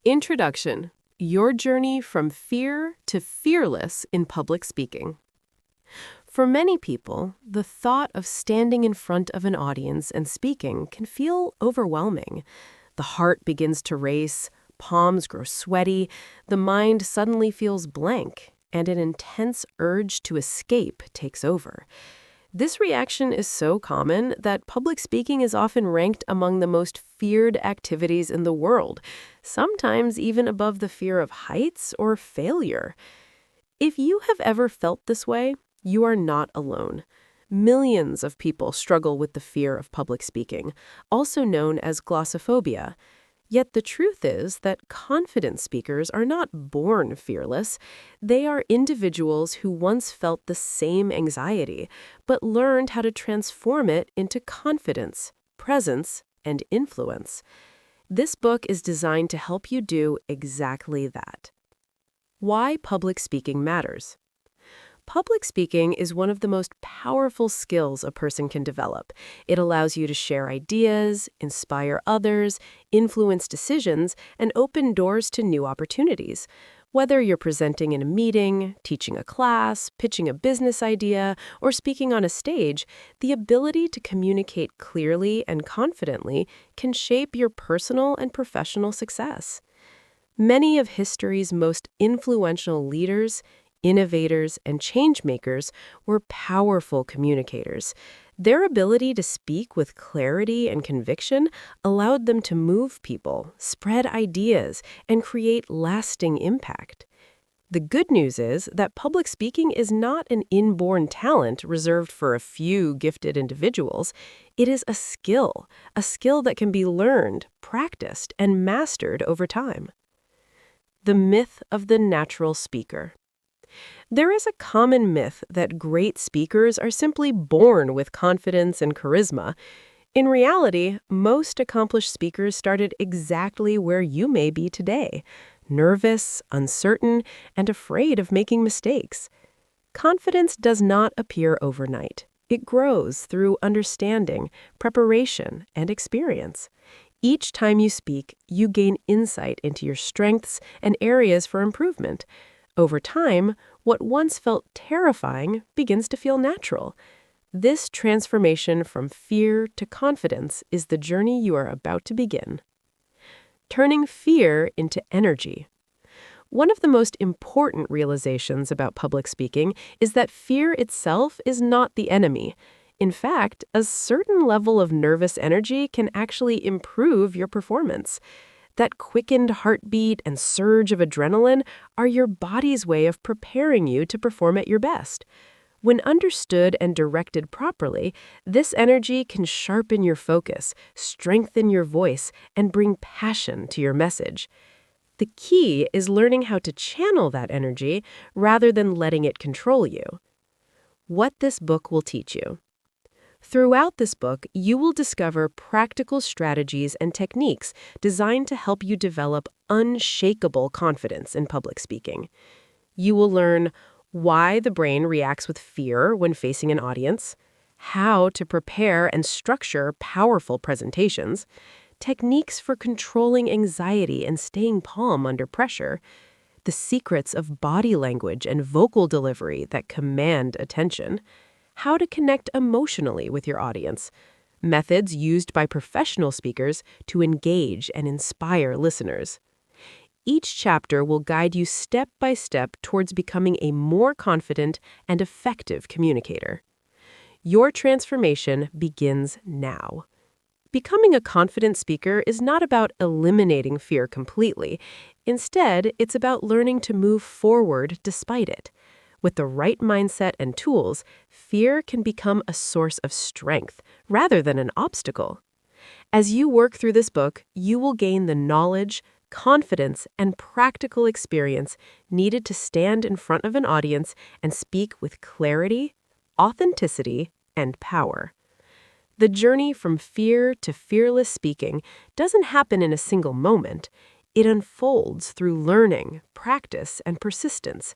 Introduction: Your journey from fear to fearless in public speaking. For many people, the thought of standing in front of an audience and speaking can feel overwhelming. The heart begins to race, palms grow sweaty, the mind suddenly feels blank, and an intense urge to escape takes over. This reaction is so common that public speaking is often ranked among the most feared activities in the world, sometimes even above the fear of heights or failure. If you have ever felt this way, you are not alone. Millions of people struggle with the fear of public speaking, also known as glossophobia. Yet the truth is that confident speakers are not born fearless. They are individuals who once felt the same anxiety, but learned how to transform it into confidence, presence, and influence. This book is designed to help you do exactly that. Why public speaking matters. Public speaking is one of the most powerful skills a person can develop. It allows you to share ideas, inspire others, influence decisions, and open doors to new opportunities. Whether you're presenting in a meeting, teaching a class, pitching a business idea, or speaking on a stage, the ability to communicate clearly and confidently can shape your personal and professional success. Many of history's most influential leaders, innovators, and change-makers were powerful communicators. Their ability to speak with clarity and conviction allowed them to move people, spread ideas, and create lasting impact. The good news is that public speaking is not an inborn talent reserved for a few gifted individuals. It is a skill that can be learned, practiced, and mastered over time. The myth of the natural speaker. There is a common myth that great speakers are simply born with confidence and charisma. In reality, most accomplished speakers started exactly where you may be today, nervous, uncertain, and afraid of making mistakes. Confidence does not appear overnight. It grows through understanding, preparation, and experience. Each time you speak, you gain insight into your strengths and areas for improvement. Over time, what once felt terrifying begins to feel natural. This transformation from fear to confidence is the journey you are about to begin. Turning fear into energy. One of the most important realizations about public speaking is that fear itself is not the enemy. In fact, a certain level of nervous energy can actually improve your performance. That quickened heartbeat and surge of adrenaline are your body's way of preparing you to perform at your best. When understood and directed properly, this energy can sharpen your focus, strengthen your voice, and bring passion to your message. The key is learning how to channel that energy rather than letting it control you. What this book will teach you. Throughout this book, you will discover practical strategies and techniques designed to help you develop unshakable confidence in public speaking. You will learn why the brain reacts with fear when facing an audience, how to prepare and structure powerful presentations, techniques for controlling anxiety and staying calm under pressure, the secrets of body language and vocal delivery that command attention, how to connect emotionally with your audience, methods used by professional speakers to engage and inspire listeners. Each chapter will guide you step by step towards becoming a more confident and effective communicator. Your transformation begins now. Becoming a confident speaker is not about eliminating fear completely. Instead, it's about learning to move forward despite it. With the right mindset and tools, fear can become a source of strength rather than an obstacle. As you work through this book, you will gain the knowledge, confidence, and practical experience needed to stand in front of an audience and speak with clarity, authenticity, and power. The journey from fear to fearless speaking doesn't happen in a single moment. It unfolds through learning, practice, and persistence.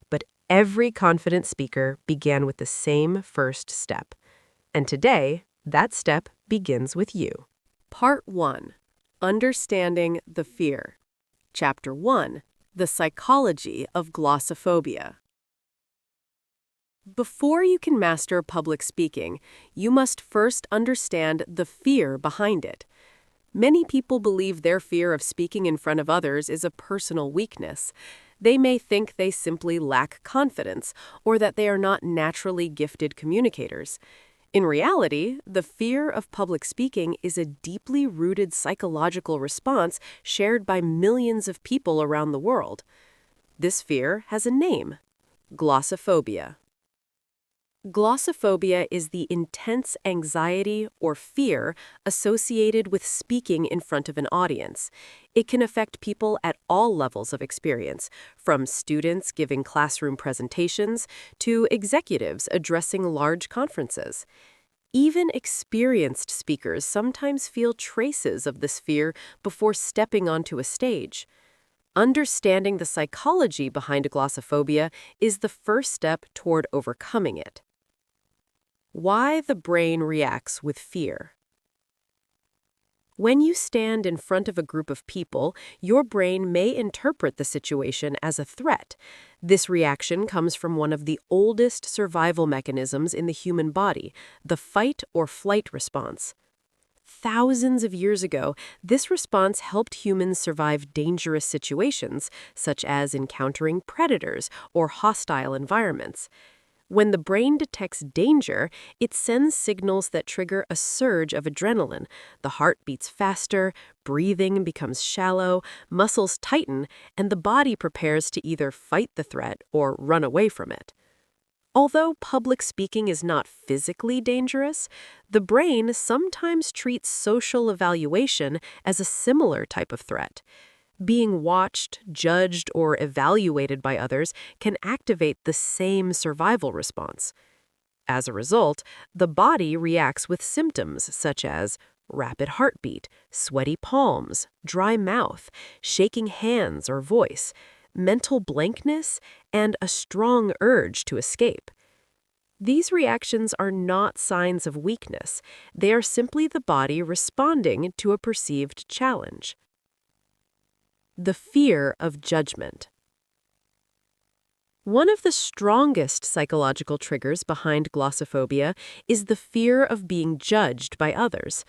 But every confident speaker began with the same first step. And today, that step begins with you. Part 1. Understanding the fear. Chapter 1: The Psychology of Glossophobia. Before you can master public speaking, you must first understand the fear behind it. Many people believe their fear of speaking in front of others is a personal weakness. They may think they simply lack confidence or that they are not naturally gifted communicators. In reality, the fear of public speaking is a deeply rooted psychological response shared by millions of people around the world. This fear has a name: glossophobia. Glossophobia is the intense anxiety or fear associated with speaking in front of an audience. It can affect people at all levels of experience, from students giving classroom presentations to executives addressing large conferences. Even experienced speakers sometimes feel traces of this fear before stepping onto a stage. Understanding the psychology behind glossophobia is the first step toward overcoming it. Why the brain reacts with fear. When you stand in front of a group of people, your brain may interpret the situation as a threat. This reaction comes from one of the oldest survival mechanisms in the human body, the fight or flight response. Thousands of years ago, this response helped humans survive dangerous situations, such as encountering predators or hostile environments. When the brain detects danger, it sends signals that trigger a surge of adrenaline. The heart beats faster, breathing becomes shallow, muscles tighten, and the body prepares to either fight the threat or run away from it. Although public speaking is not physically dangerous, the brain sometimes treats social evaluation as a similar type of threat. Being watched, judged, or evaluated by others can activate the same survival response. As a result, the body reacts with symptoms such as rapid heartbeat, sweaty palms, dry mouth, shaking hands or voice, mental blankness, and a strong urge to escape. These reactions are not signs of weakness. They are simply the body responding to a perceived challenge. The fear of judgment. One of the strongest psychological triggers behind glossophobia is the fear of being judged by others.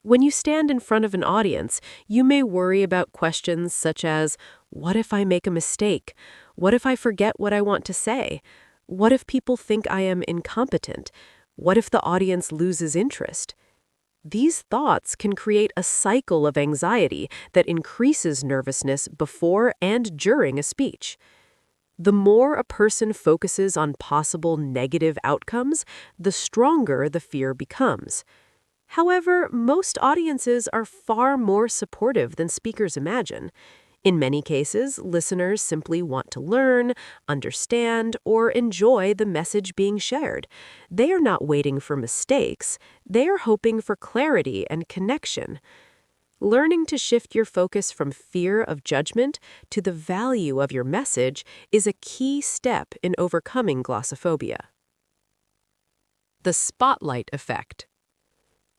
When you stand in front of an audience, you may worry about questions such as, what if I make a mistake? What if I forget what I want to say? What if people think I am incompetent? What if the audience loses interest? These thoughts can create a cycle of anxiety that increases nervousness before and during a speech. The more a person focuses on possible negative outcomes, the stronger the fear becomes. However, most audiences are far more supportive than speakers imagine. In many cases, listeners simply want to learn, understand, or enjoy the message being shared. They are not waiting for mistakes. They are hoping for clarity and connection. Learning to shift your focus from fear of judgment to the value of your message is a key step in overcoming glossophobia. The spotlight effect.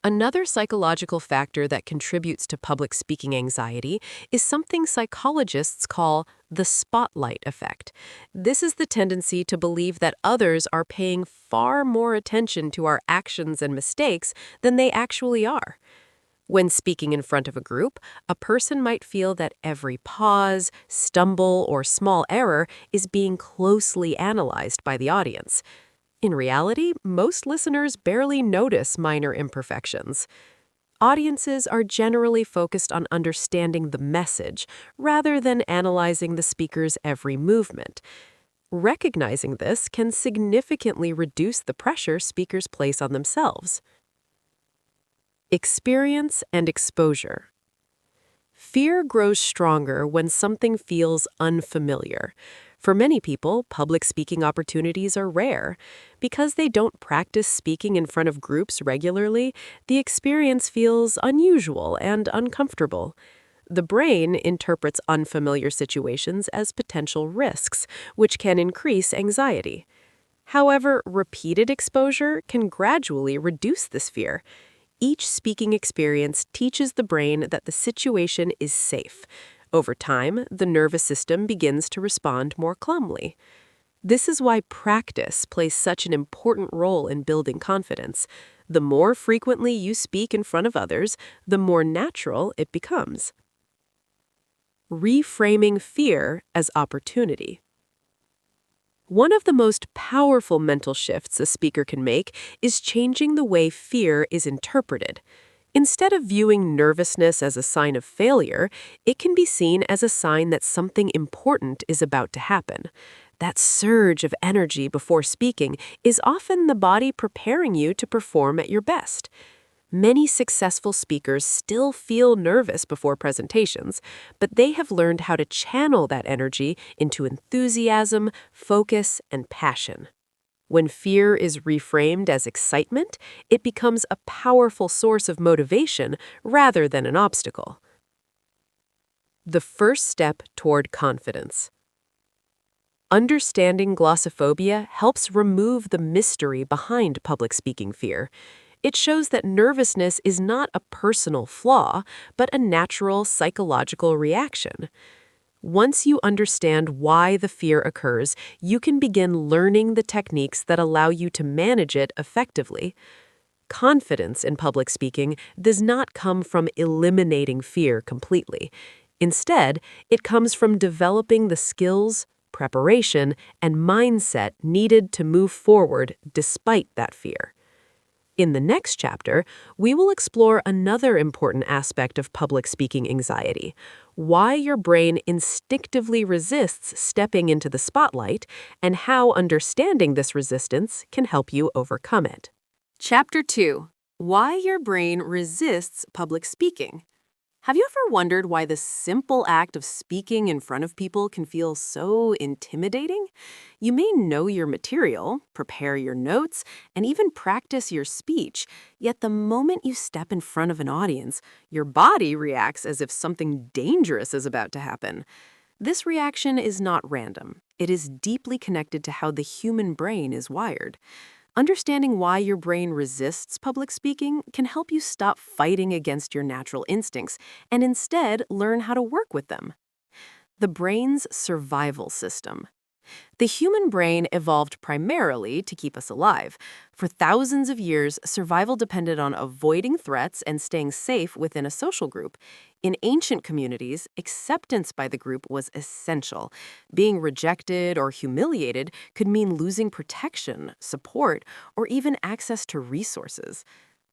Another psychological factor that contributes to public speaking anxiety is something psychologists call the spotlight effect. This is the tendency to believe that others are paying far more attention to our actions and mistakes than they actually are. When speaking in front of a group, a person might feel that every pause, stumble, or small error is being closely analyzed by the audience. In reality, most listeners barely notice minor imperfections. Audiences are generally focused on understanding the message rather than analyzing the speaker's every movement. Recognizing this can significantly reduce the pressure speakers place on themselves. Experience and exposure. Fear grows stronger when something feels unfamiliar. For many people, public speaking opportunities are rare. Because they don't practice speaking in front of groups regularly, the experience feels unusual and uncomfortable. The brain interprets unfamiliar situations as potential risks, which can increase anxiety. However, repeated exposure can gradually reduce this fear. Each speaking experience teaches the brain that the situation is safe. Over time, the nervous system begins to respond more calmly. This is why practice plays such an important role in building confidence. The more frequently you speak in front of others, the more natural it becomes. Reframing fear as opportunity. One of the most powerful mental shifts a speaker can make is changing the way fear is interpreted. Instead of viewing nervousness as a sign of failure, it can be seen as a sign that something important is about to happen. That surge of energy before speaking is often the body preparing you to perform at your best. Many successful speakers still feel nervous before presentations, but they have learned how to channel that energy into enthusiasm, focus, and passion. When fear is reframed as excitement, it becomes a powerful source of motivation rather than an obstacle. The first step toward confidence. Understanding glossophobia helps remove the mystery behind public speaking fear. It shows that nervousness is not a personal flaw, but a natural psychological reaction. Once you understand why the fear occurs, you can begin learning the techniques that allow you to manage it effectively. Confidence in public speaking does not come from eliminating fear completely. Instead, it comes from developing the skills, preparation, and mindset needed to move forward despite that fear. In the next chapter, we will explore another important aspect of public speaking anxiety: why your brain instinctively resists stepping into the spotlight and how understanding this resistance can help you overcome it. Chapter 2: Why your brain resists public speaking. Have you ever wondered why the simple act of speaking in front of people can feel so intimidating? You may know your material, prepare your notes, and even practice your speech, yet the moment you step in front of an audience, your body reacts as if something dangerous is about to happen. This reaction is not random. It is deeply connected to how the human brain is wired. Understanding why your brain resists public speaking can help you stop fighting against your natural instincts and instead learn how to work with them. The brain's survival system. The human brain evolved primarily to keep us alive. For thousands of years, survival depended on avoiding threats and staying safe within a social group. In ancient communities, acceptance by the group was essential. Being rejected or humiliated could mean losing protection, support, or even access to resources.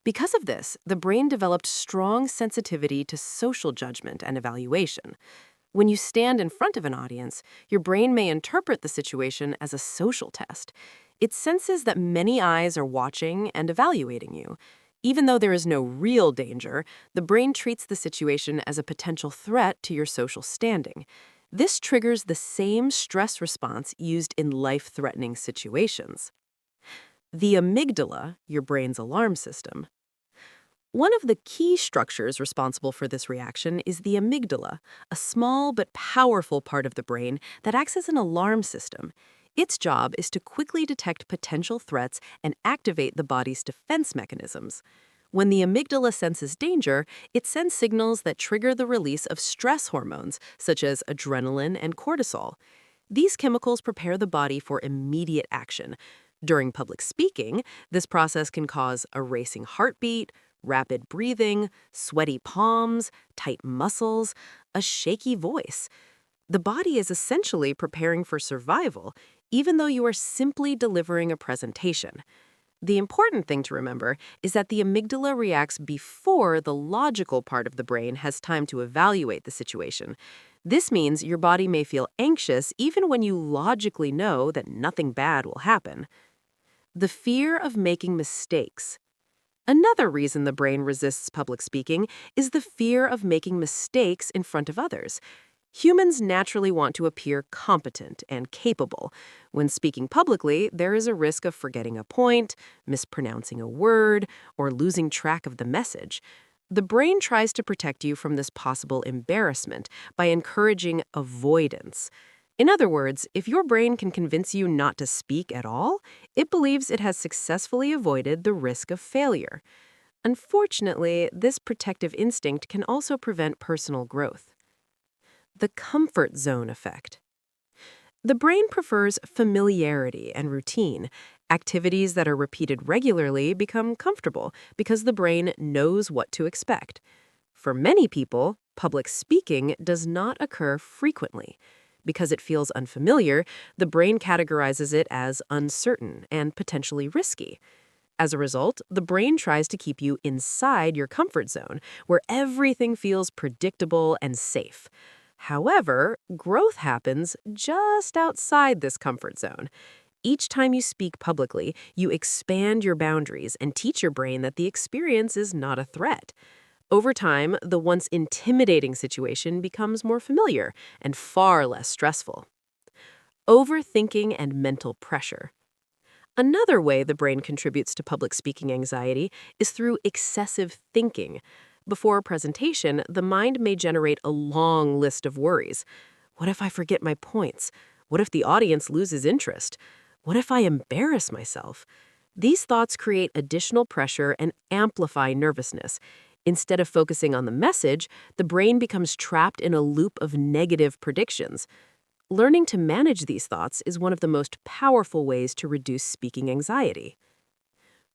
Because of this, the brain developed strong sensitivity to social judgment and evaluation. When you stand in front of an audience, your brain may interpret the situation as a social test. It senses that many eyes are watching and evaluating you. Even though there is no real danger, the brain treats the situation as a potential threat to your social standing. This triggers the same stress response used in life-threatening situations. The amygdala, your brain's alarm system. One of the key structures responsible for this reaction is the amygdala, a small but powerful part of the brain that acts as an alarm system. Its job is to quickly detect potential threats and activate the body's defense mechanisms. When the amygdala senses danger, it sends signals that trigger the release of stress hormones, such as adrenaline and cortisol. These chemicals prepare the body for immediate action. During public speaking, this process can cause a racing heartbeat, rapid breathing, sweaty palms, tight muscles, a shaky voice. The body is essentially preparing for survival, even though you are simply delivering a presentation. The important thing to remember is that the amygdala reacts before the logical part of the brain has time to evaluate the situation. This means your body may feel anxious even when you logically know that nothing bad will happen. The fear of making mistakes. Another reason the brain resists public speaking is the fear of making mistakes in front of others. Humans naturally want to appear competent and capable. When speaking publicly, there is a risk of forgetting a point, mispronouncing a word, or losing track of the message. The brain tries to protect you from this possible embarrassment by encouraging avoidance. In other words, if your brain can convince you not to speak at all, it believes it has successfully avoided the risk of failure. Unfortunately, this protective instinct can also prevent personal growth. The comfort zone effect. The brain prefers familiarity and routine. Activities that are repeated regularly become comfortable because the brain knows what to expect. For many people, public speaking does not occur frequently. Because it feels unfamiliar, the brain categorizes it as uncertain and potentially risky. As a result, the brain tries to keep you inside your comfort zone, where everything feels predictable and safe. However, growth happens just outside this comfort zone. Each time you speak publicly, you expand your boundaries and teach your brain that the experience is not a threat. Over time, the once intimidating situation becomes more familiar and far less stressful. Overthinking and mental pressure. Another way the brain contributes to public speaking anxiety is through excessive thinking. Before a presentation, the mind may generate a long list of worries. What if I forget my points? What if the audience loses interest? What if I embarrass myself? These thoughts create additional pressure and amplify nervousness. Instead of focusing on the message, the brain becomes trapped in a loop of negative predictions. Learning to manage these thoughts is one of the most powerful ways to reduce speaking anxiety.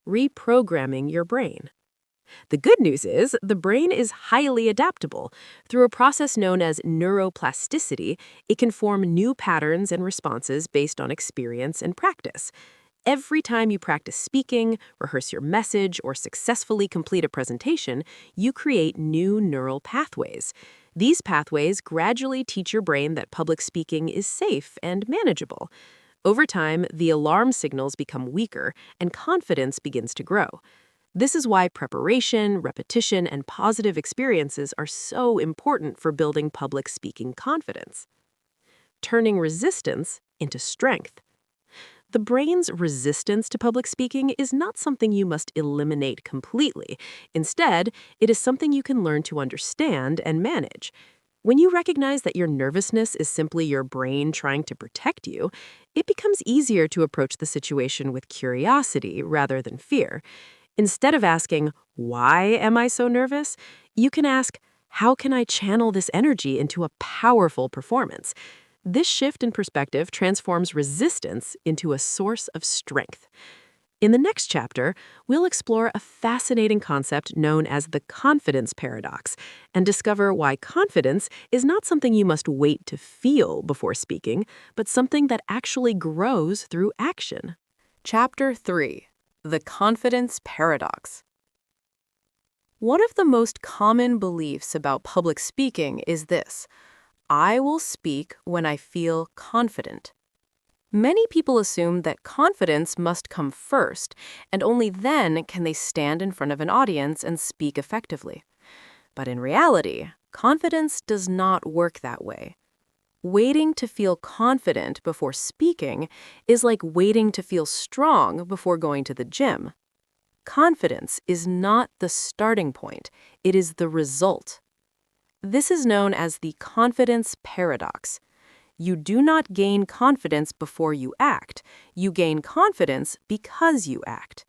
Reprogramming your brain. The good news is the brain is highly adaptable. Through a process known as neuroplasticity, it can form new patterns and responses based on experience and practice. Every time you practice speaking, rehearse your message, or successfully complete a presentation, you create new neural pathways. These pathways gradually teach your brain that public speaking is safe and manageable. Over time, the alarm signals become weaker and confidence begins to grow. This is why preparation, repetition, and positive experiences are so important for building public speaking confidence. Turning resistance into strength. The brain's resistance to public speaking is not something you must eliminate completely. Instead, it is something you can learn to understand and manage. When you recognize that your nervousness is simply your brain trying to protect you, it becomes easier to approach the situation with curiosity rather than fear. Instead of asking, "Why am I so nervous?" you can ask, "How can I channel this energy into a powerful performance?" This shift in perspective transforms resistance into a source of strength. In the next chapter, we'll explore a fascinating concept known as the confidence paradox and discover why confidence is not something you must wait to feel before speaking, but something that actually grows through action. Chapter 3: The Confidence Paradox. One of the most common beliefs about public speaking is this: I will speak when I feel confident. Many people assume that confidence must come first, and only then can they stand in front of an audience and speak effectively. But in reality, confidence does not work that way. Waiting to feel confident before speaking is like waiting to feel strong before going to the gym. Confidence is not the starting point, it is the result. This is known as the confidence paradox. You do not gain confidence before you act. You gain confidence because you act.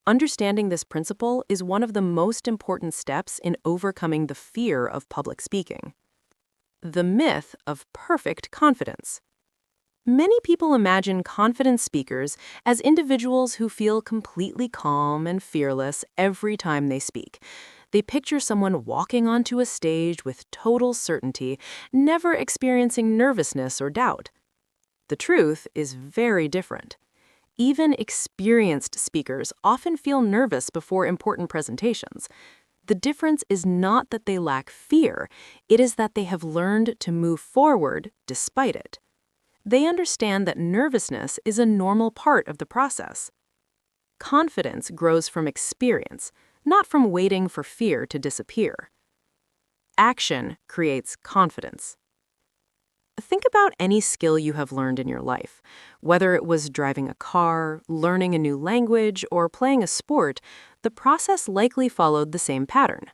Understanding this principle is one of the most important steps in overcoming the fear of public speaking. The myth of perfect confidence. Many people imagine confident speakers as individuals who feel completely calm and fearless every time they speak. They picture someone walking onto a stage with total certainty, never experiencing nervousness or doubt. The truth is very different. Even experienced speakers often feel nervous before important presentations. The difference is not that they lack fear, it is that they have learned to move forward despite it. They understand that nervousness is a normal part of the process. Confidence grows from experience, not from waiting for fear to disappear. Action creates confidence. Think about any skill you have learned in your life. Whether it was driving a car, learning a new language, or playing a sport, the process likely followed the same pattern.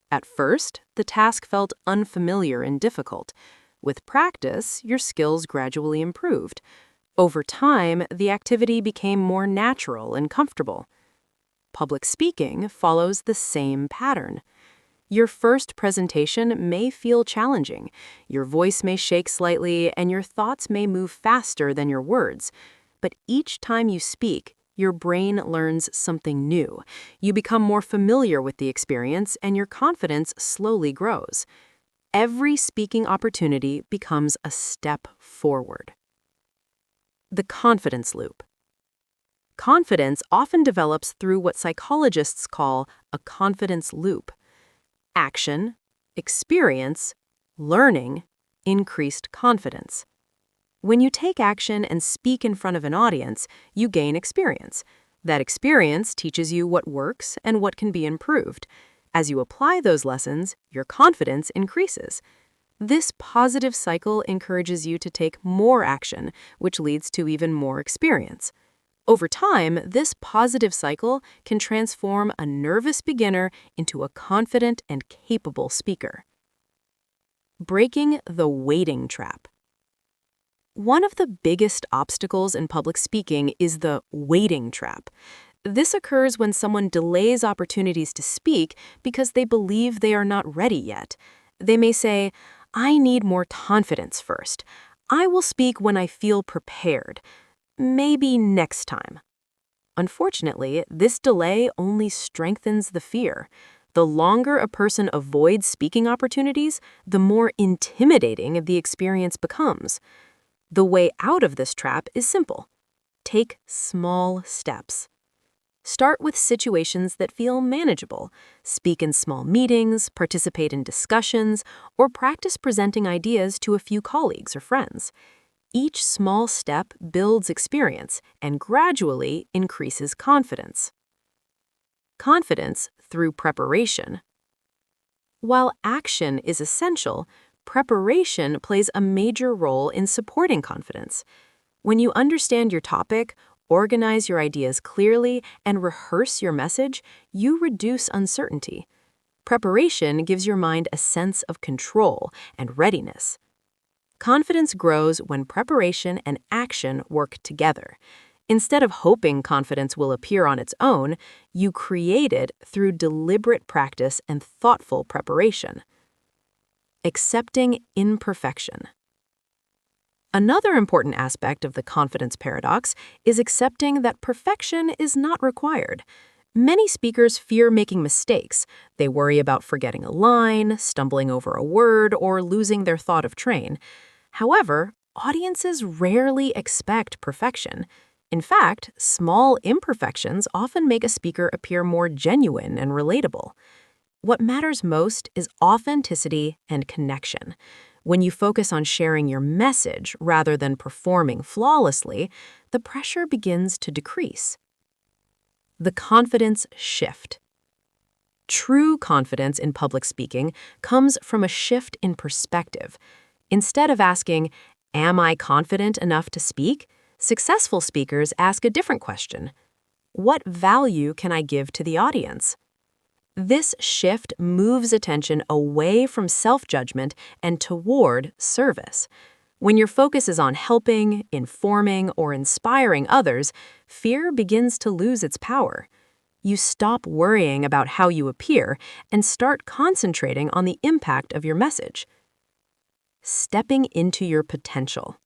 At first, the task felt unfamiliar and difficult. With practice, your skills gradually improved. Over time, the activity became more natural and comfortable. Public speaking follows the same pattern. Your first presentation may feel challenging. Your voice may shake slightly, and your thoughts may move faster than your words. But each time you speak, your brain learns something new. You become more familiar with the experience, and your confidence slowly grows. Every speaking opportunity becomes a step forward. The confidence loop. Confidence often develops through what psychologists call a confidence loop. Action, experience, learning, increased confidence. When you take action and speak in front of an audience, you gain experience. That experience teaches you what works and what can be improved. As you apply those lessons, your confidence increases. This positive cycle encourages you to take more action, which leads to even more experience. Over time, this positive cycle can transform a nervous beginner into a confident and capable speaker. Breaking the waiting trap. One of the biggest obstacles in public speaking is the waiting trap. This occurs when someone delays opportunities to speak because they believe they are not ready yet. They may say, "I need more confidence first. I will speak when I feel prepared. Maybe next time." Unfortunately, this delay only strengthens the fear. The longer a person avoids speaking opportunities, the more intimidating the experience becomes. The way out of this trap is simple. Take small steps. Start with situations that feel manageable. Speak in small meetings, participate in discussions, or practice presenting ideas to a few colleagues or friends. Each small step builds experience and gradually increases confidence. Confidence through preparation. While action is essential, preparation plays a major role in supporting confidence. When you understand your topic, organize your ideas clearly, and rehearse your message, you reduce uncertainty. Preparation gives your mind a sense of control and readiness. Confidence grows when preparation and action work together. Instead of hoping confidence will appear on its own, you create it through deliberate practice and thoughtful preparation. Accepting imperfection. Another important aspect of the confidence paradox is accepting that perfection is not required. Many speakers fear making mistakes. They worry about forgetting a line, stumbling over a word, or losing their thought of train. However, audiences rarely expect perfection. In fact, small imperfections often make a speaker appear more genuine and relatable. What matters most is authenticity and connection. When you focus on sharing your message rather than performing flawlessly, the pressure begins to decrease. The confidence shift. True confidence in public speaking comes from a shift in perspective. Instead of asking, "Am I confident enough to speak?" successful speakers ask a different question. What value can I give to the audience? This shift moves attention away from self-judgment and toward service. When your focus is on helping, informing, or inspiring others, fear begins to lose its power. You stop worrying about how you appear and start concentrating on the impact of your message. Stepping into your potential.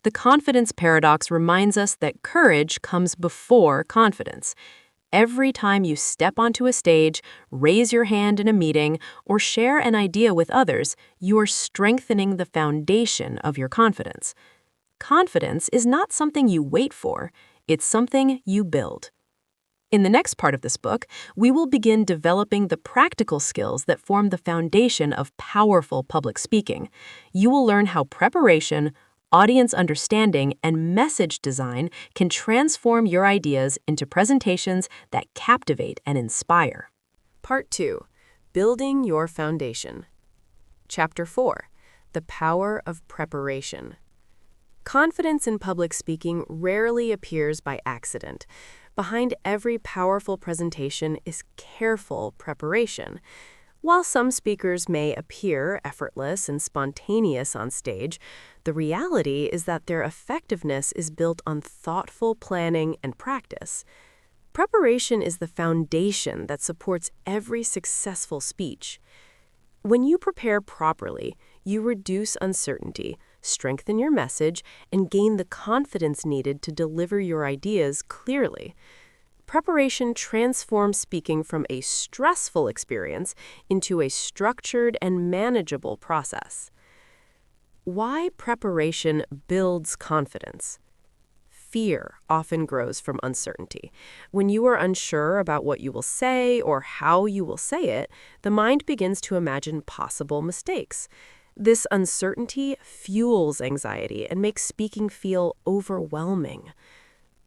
The confidence paradox reminds us that courage comes before confidence. Every time you step onto a stage, raise your hand in a meeting, or share an idea with others, you are strengthening the foundation of your confidence. Confidence is not something you wait for, it's something you build. In the next part of this book, we will begin developing the practical skills that form the foundation of powerful public speaking. You will learn how preparation, audience understanding, and message design can transform your ideas into presentations that captivate and inspire. Part 2. Building Your Foundation. Chapter 4. The Power of Preparation. Confidence in public speaking rarely appears by accident. Behind every powerful presentation is careful preparation. While some speakers may appear effortless and spontaneous on stage, the reality is that their effectiveness is built on thoughtful planning and practice. Preparation is the foundation that supports every successful speech. When you prepare properly, you reduce uncertainty, strengthen your message, and gain the confidence needed to deliver your ideas clearly. Preparation transforms speaking from a stressful experience into a structured and manageable process. Why preparation builds confidence? Fear often grows from uncertainty. When you are unsure about what you will say or how you will say it, the mind begins to imagine possible mistakes. This uncertainty fuels anxiety and makes speaking feel overwhelming.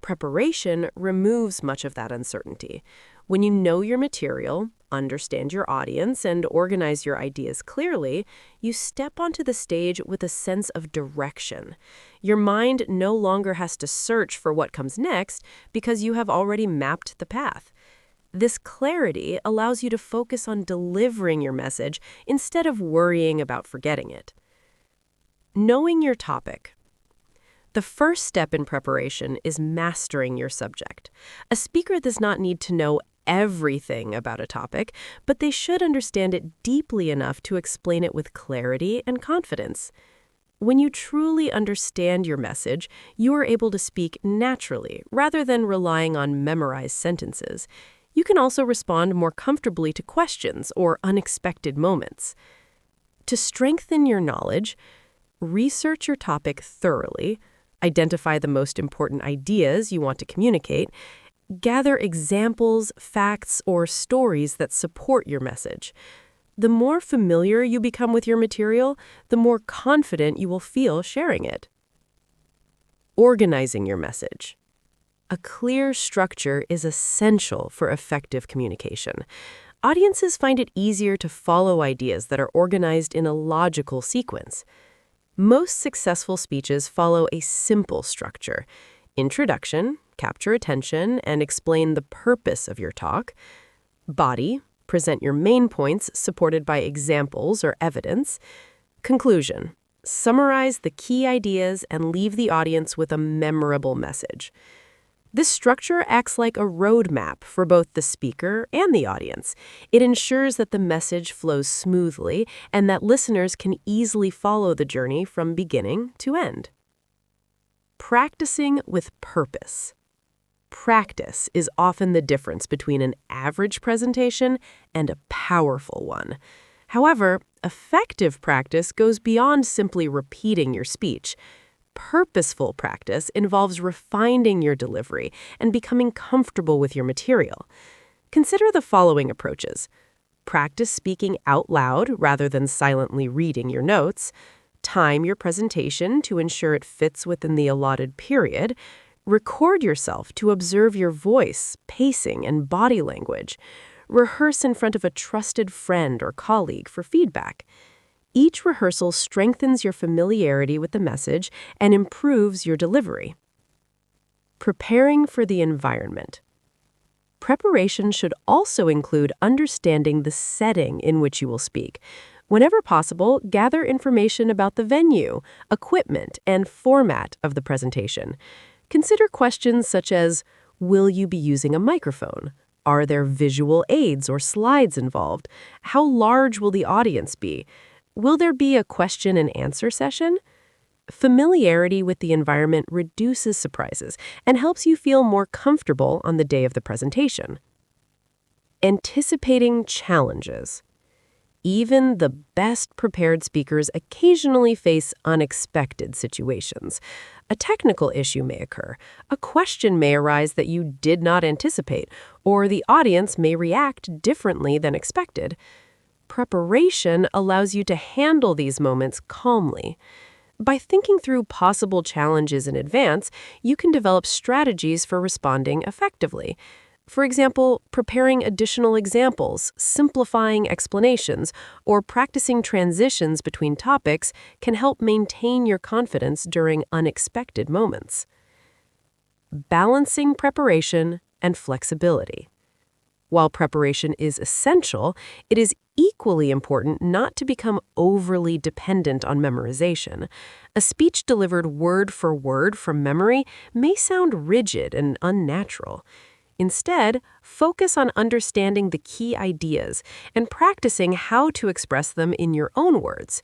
Preparation removes much of that uncertainty. When you know your material, understand your audience, and organize your ideas clearly, you step onto the stage with a sense of direction. Your mind no longer has to search for what comes next because you have already mapped the path. This clarity allows you to focus on delivering your message instead of worrying about forgetting it. Knowing your topic. The first step in preparation is mastering your subject. A speaker does not need to know everything about a topic, but they should understand it deeply enough to explain it with clarity and confidence. When you truly understand your message, you are able to speak naturally rather than relying on memorized sentences. You can also respond more comfortably to questions or unexpected moments. To strengthen your knowledge, research your topic thoroughly, identify the most important ideas you want to communicate, gather examples, facts, or stories that support your message. The more familiar you become with your material, the more confident you will feel sharing it. Organizing your message. A clear structure is essential for effective communication. Audiences find it easier to follow ideas that are organized in a logical sequence. Most successful speeches follow a simple structure: introduction, capture attention, and explain the purpose of your talk; body, present your main points supported by examples or evidence; conclusion, summarize the key ideas and leave the audience with a memorable message. This structure acts like a roadmap for both the speaker and the audience. It ensures that the message flows smoothly and that listeners can easily follow the journey from beginning to end. Practicing with purpose. Practice is often the difference between an average presentation and a powerful one. However, effective practice goes beyond simply repeating your speech. Purposeful practice involves refining your delivery and becoming comfortable with your material. Consider the following approaches. Practice speaking out loud rather than silently reading your notes. Time your presentation to ensure it fits within the allotted period. Record yourself to observe your voice, pacing, and body language. Rehearse in front of a trusted friend or colleague for feedback. Each rehearsal strengthens your familiarity with the message and improves your delivery. Preparing for the environment. Preparation should also include understanding the setting in which you will speak. Whenever possible, gather information about the venue, equipment, and format of the presentation. Consider questions such as, will you be using a microphone? Are there visual aids or slides involved? How large will the audience be? Will there be a question and answer session? Familiarity with the environment reduces surprises and helps you feel more comfortable on the day of the presentation. Anticipating challenges. Even the best prepared speakers occasionally face unexpected situations. A technical issue may occur, a question may arise that you did not anticipate, or the audience may react differently than expected. Preparation allows you to handle these moments calmly. By thinking through possible challenges in advance, you can develop strategies for responding effectively. For example, preparing additional examples, simplifying explanations, or practicing transitions between topics can help maintain your confidence during unexpected moments. Balancing preparation and flexibility. While preparation is essential, it is equally important not to become overly dependent on memorization. A speech delivered word for word from memory may sound rigid and unnatural. Instead, focus on understanding the key ideas and practicing how to express them in your own words.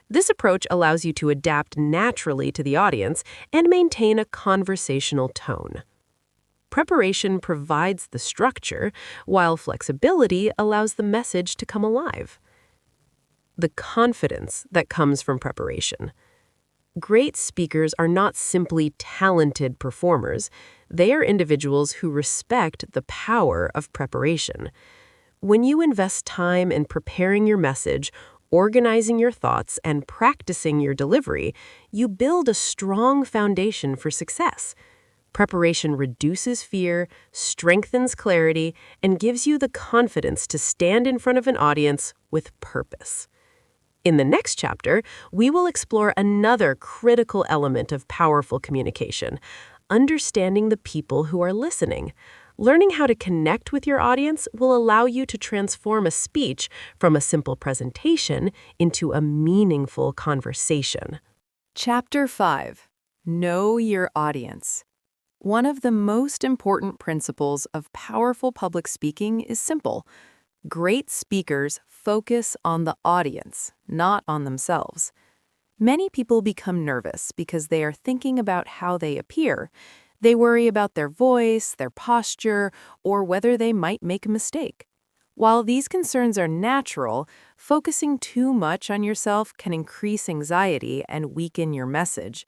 This approach allows you to adapt naturally to the audience and maintain a conversational tone. Preparation provides the structure, while flexibility allows the message to come alive. The confidence that comes from preparation. Great speakers are not simply talented performers. They are individuals who respect the power of preparation. When you invest time in preparing your message, organizing your thoughts, and practicing your delivery, you build a strong foundation for success. Preparation reduces fear, strengthens clarity, and gives you the confidence to stand in front of an audience with purpose. In the next chapter, we will explore another critical element of powerful communication: understanding the people who are listening. Learning how to connect with your audience will allow you to transform a speech from a simple presentation into a meaningful conversation. Chapter 5. Know your audience. One of the most important principles of powerful public speaking is simple. Great speakers focus on the audience, not on themselves. Many people become nervous because they are thinking about how they appear. They worry about their voice, their posture, or whether they might make a mistake. While these concerns are natural, focusing too much on yourself can increase anxiety and weaken your message.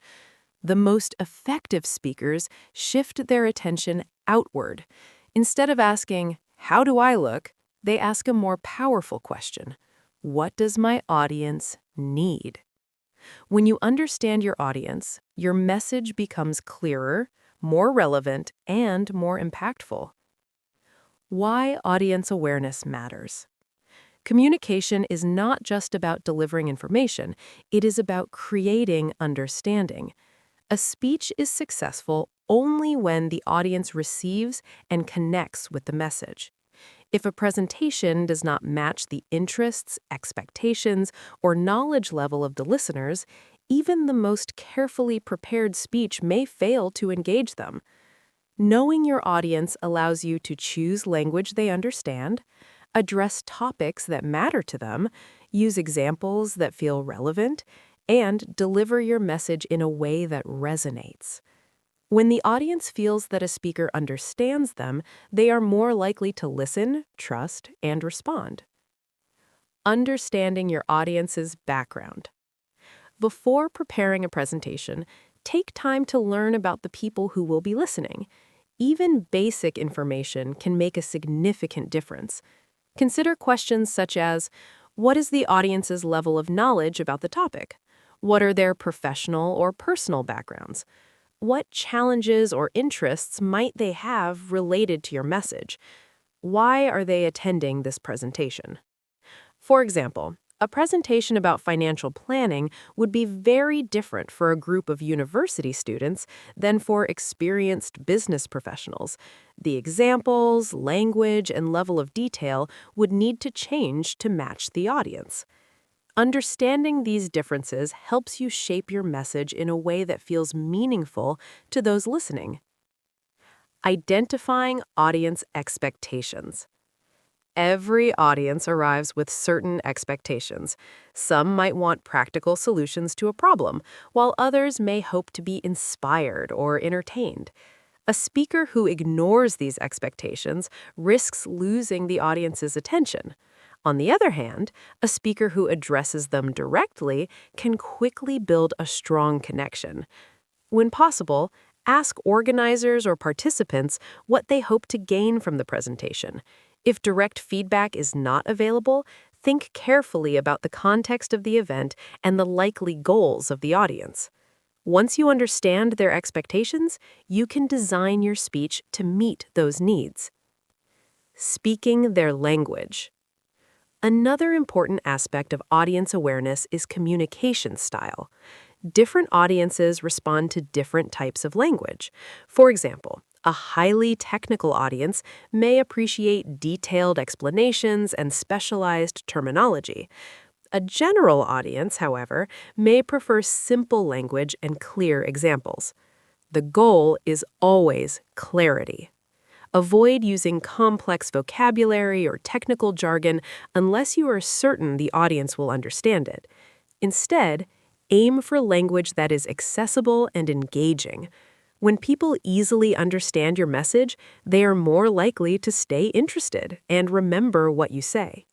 The most effective speakers shift their attention outward. Instead of asking, "How do I look?" they ask a more powerful question: what does my audience need? When you understand your audience, your message becomes clearer, more relevant, and more impactful. Why audience awareness matters. Communication is not just about delivering information, it is about creating understanding. A speech is successful only when the audience receives and connects with the message. If a presentation does not match the interests, expectations, or knowledge level of the listeners, even the most carefully prepared speech may fail to engage them. Knowing your audience allows you to choose language they understand, address topics that matter to them, use examples that feel relevant, and deliver your message in a way that resonates. When the audience feels that a speaker understands them, they are more likely to listen, trust, and respond. Understanding your audience's background. Before preparing a presentation, take time to learn about the people who will be listening. Even basic information can make a significant difference. Consider questions such as, what is the audience's level of knowledge about the topic? What are their professional or personal backgrounds? What challenges or interests might they have related to your message? Why are they attending this presentation? For example, a presentation about financial planning would be very different for a group of university students than for experienced business professionals. The examples, language, and level of detail would need to change to match the audience. Understanding these differences helps you shape your message in a way that feels meaningful to those listening. Identifying audience expectations. Every audience arrives with certain expectations. Some might want practical solutions to a problem, while others may hope to be inspired or entertained. A speaker who ignores these expectations risks losing the audience's attention. On the other hand, a speaker who addresses them directly can quickly build a strong connection. When possible, ask organizers or participants what they hope to gain from the presentation. If direct feedback is not available, think carefully about the context of the event and the likely goals of the audience. Once you understand their expectations, you can design your speech to meet those needs. Speaking their language. Another important aspect of audience awareness is communication style. Different audiences respond to different types of language. For example, a highly technical audience may appreciate detailed explanations and specialized terminology. A general audience, however, may prefer simple language and clear examples. The goal is always clarity. Avoid using complex vocabulary or technical jargon unless you are certain the audience will understand it. Instead, aim for language that is accessible and engaging. When people easily understand your message, they are more likely to stay interested and remember what you say.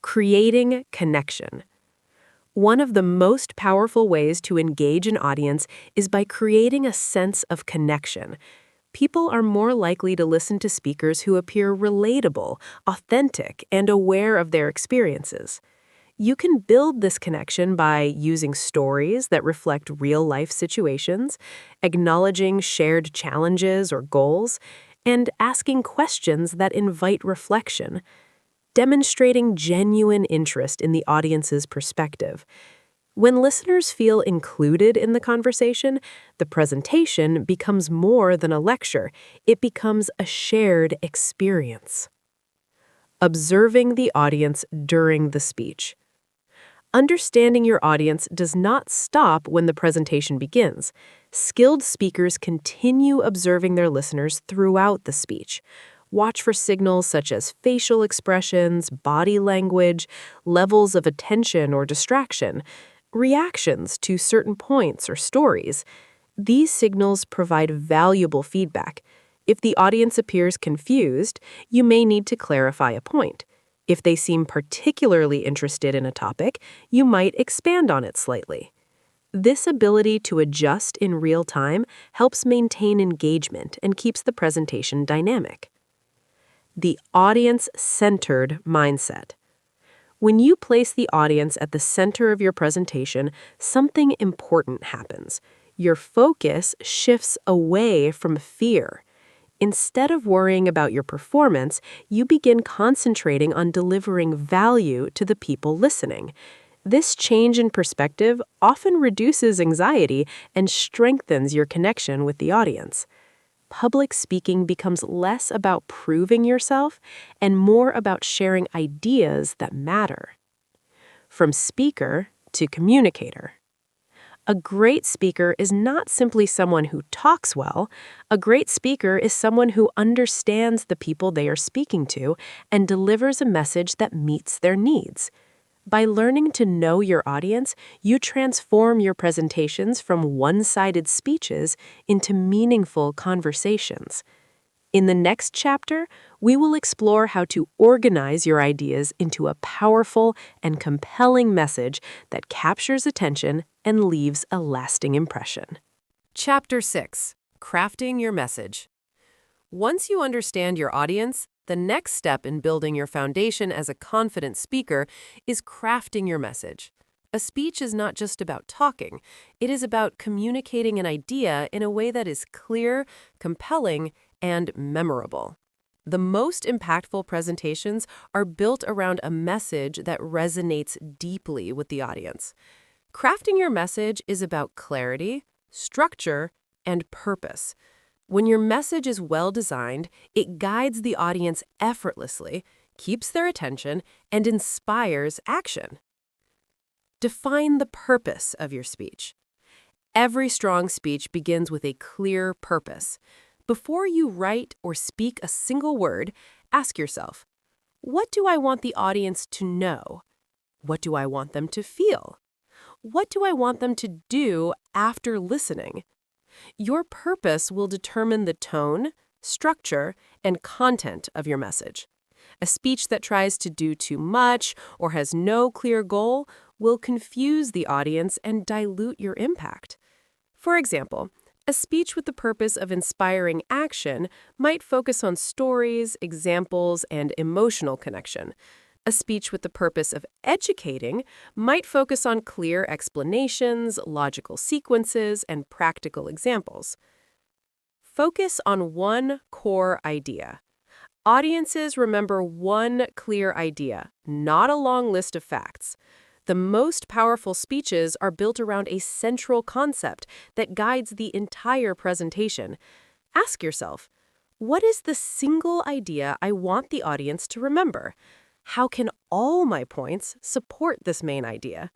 Creating connection. One of the most powerful ways to engage an audience is by creating a sense of connection. People are more likely to listen to speakers who appear relatable, authentic, and aware of their experiences. You can build this connection by using stories that reflect real-life situations, acknowledging shared challenges or goals, and asking questions that invite reflection. Demonstrating genuine interest in the audience's perspective. When listeners feel included in the conversation, the presentation becomes more than a lecture. It becomes a shared experience. Observing the audience during the speech. Understanding your audience does not stop when the presentation begins. Skilled speakers continue observing their listeners throughout the speech. Watch for signals such as facial expressions, body language, levels of attention or distraction, reactions to certain points or stories. These signals provide valuable feedback. If the audience appears confused, you may need to clarify a point. If they seem particularly interested in a topic, you might expand on it slightly. This ability to adjust in real time helps maintain engagement and keeps the presentation dynamic. The audience-centered mindset. When you place the audience at the center of your presentation, something important happens. Your focus shifts away from fear. Instead of worrying about your performance, you begin concentrating on delivering value to the people listening. This change in perspective often reduces anxiety and strengthens your connection with the audience. Public speaking becomes less about proving yourself and more about sharing ideas that matter. From speaker to communicator. A great speaker is not simply someone who talks well. A great speaker is someone who understands the people they are speaking to and delivers a message that meets their needs. By learning to know your audience, you transform your presentations from one-sided speeches into meaningful conversations. In the next chapter, we will explore how to organize your ideas into a powerful and compelling message that captures attention and leaves a lasting impression. Chapter 6. Crafting your message. Once you understand your audience, the next step in building your foundation as a confident speaker is crafting your message. A speech is not just about talking. It is about communicating an idea in a way that is clear, compelling, and memorable. The most impactful presentations are built around a message that resonates deeply with the audience. Crafting your message is about clarity, structure, and purpose. When your message is well designed, it guides the audience effortlessly, keeps their attention, and inspires action. Define the purpose of your speech. Every strong speech begins with a clear purpose. Before you write or speak a single word, ask yourself, what do I want the audience to know? What do I want them to feel? What do I want them to do after listening? Your purpose will determine the tone, structure, and content of your message. A speech that tries to do too much or has no clear goal will confuse the audience and dilute your impact. For example, a speech with the purpose of inspiring action might focus on stories, examples, and emotional connection. A speech with the purpose of educating might focus on clear explanations, logical sequences, and practical examples. Focus on one core idea. Audiences remember one clear idea, not a long list of facts. The most powerful speeches are built around a central concept that guides the entire presentation. Ask yourself, what is the single idea I want the audience to remember? How can all my points support this main idea?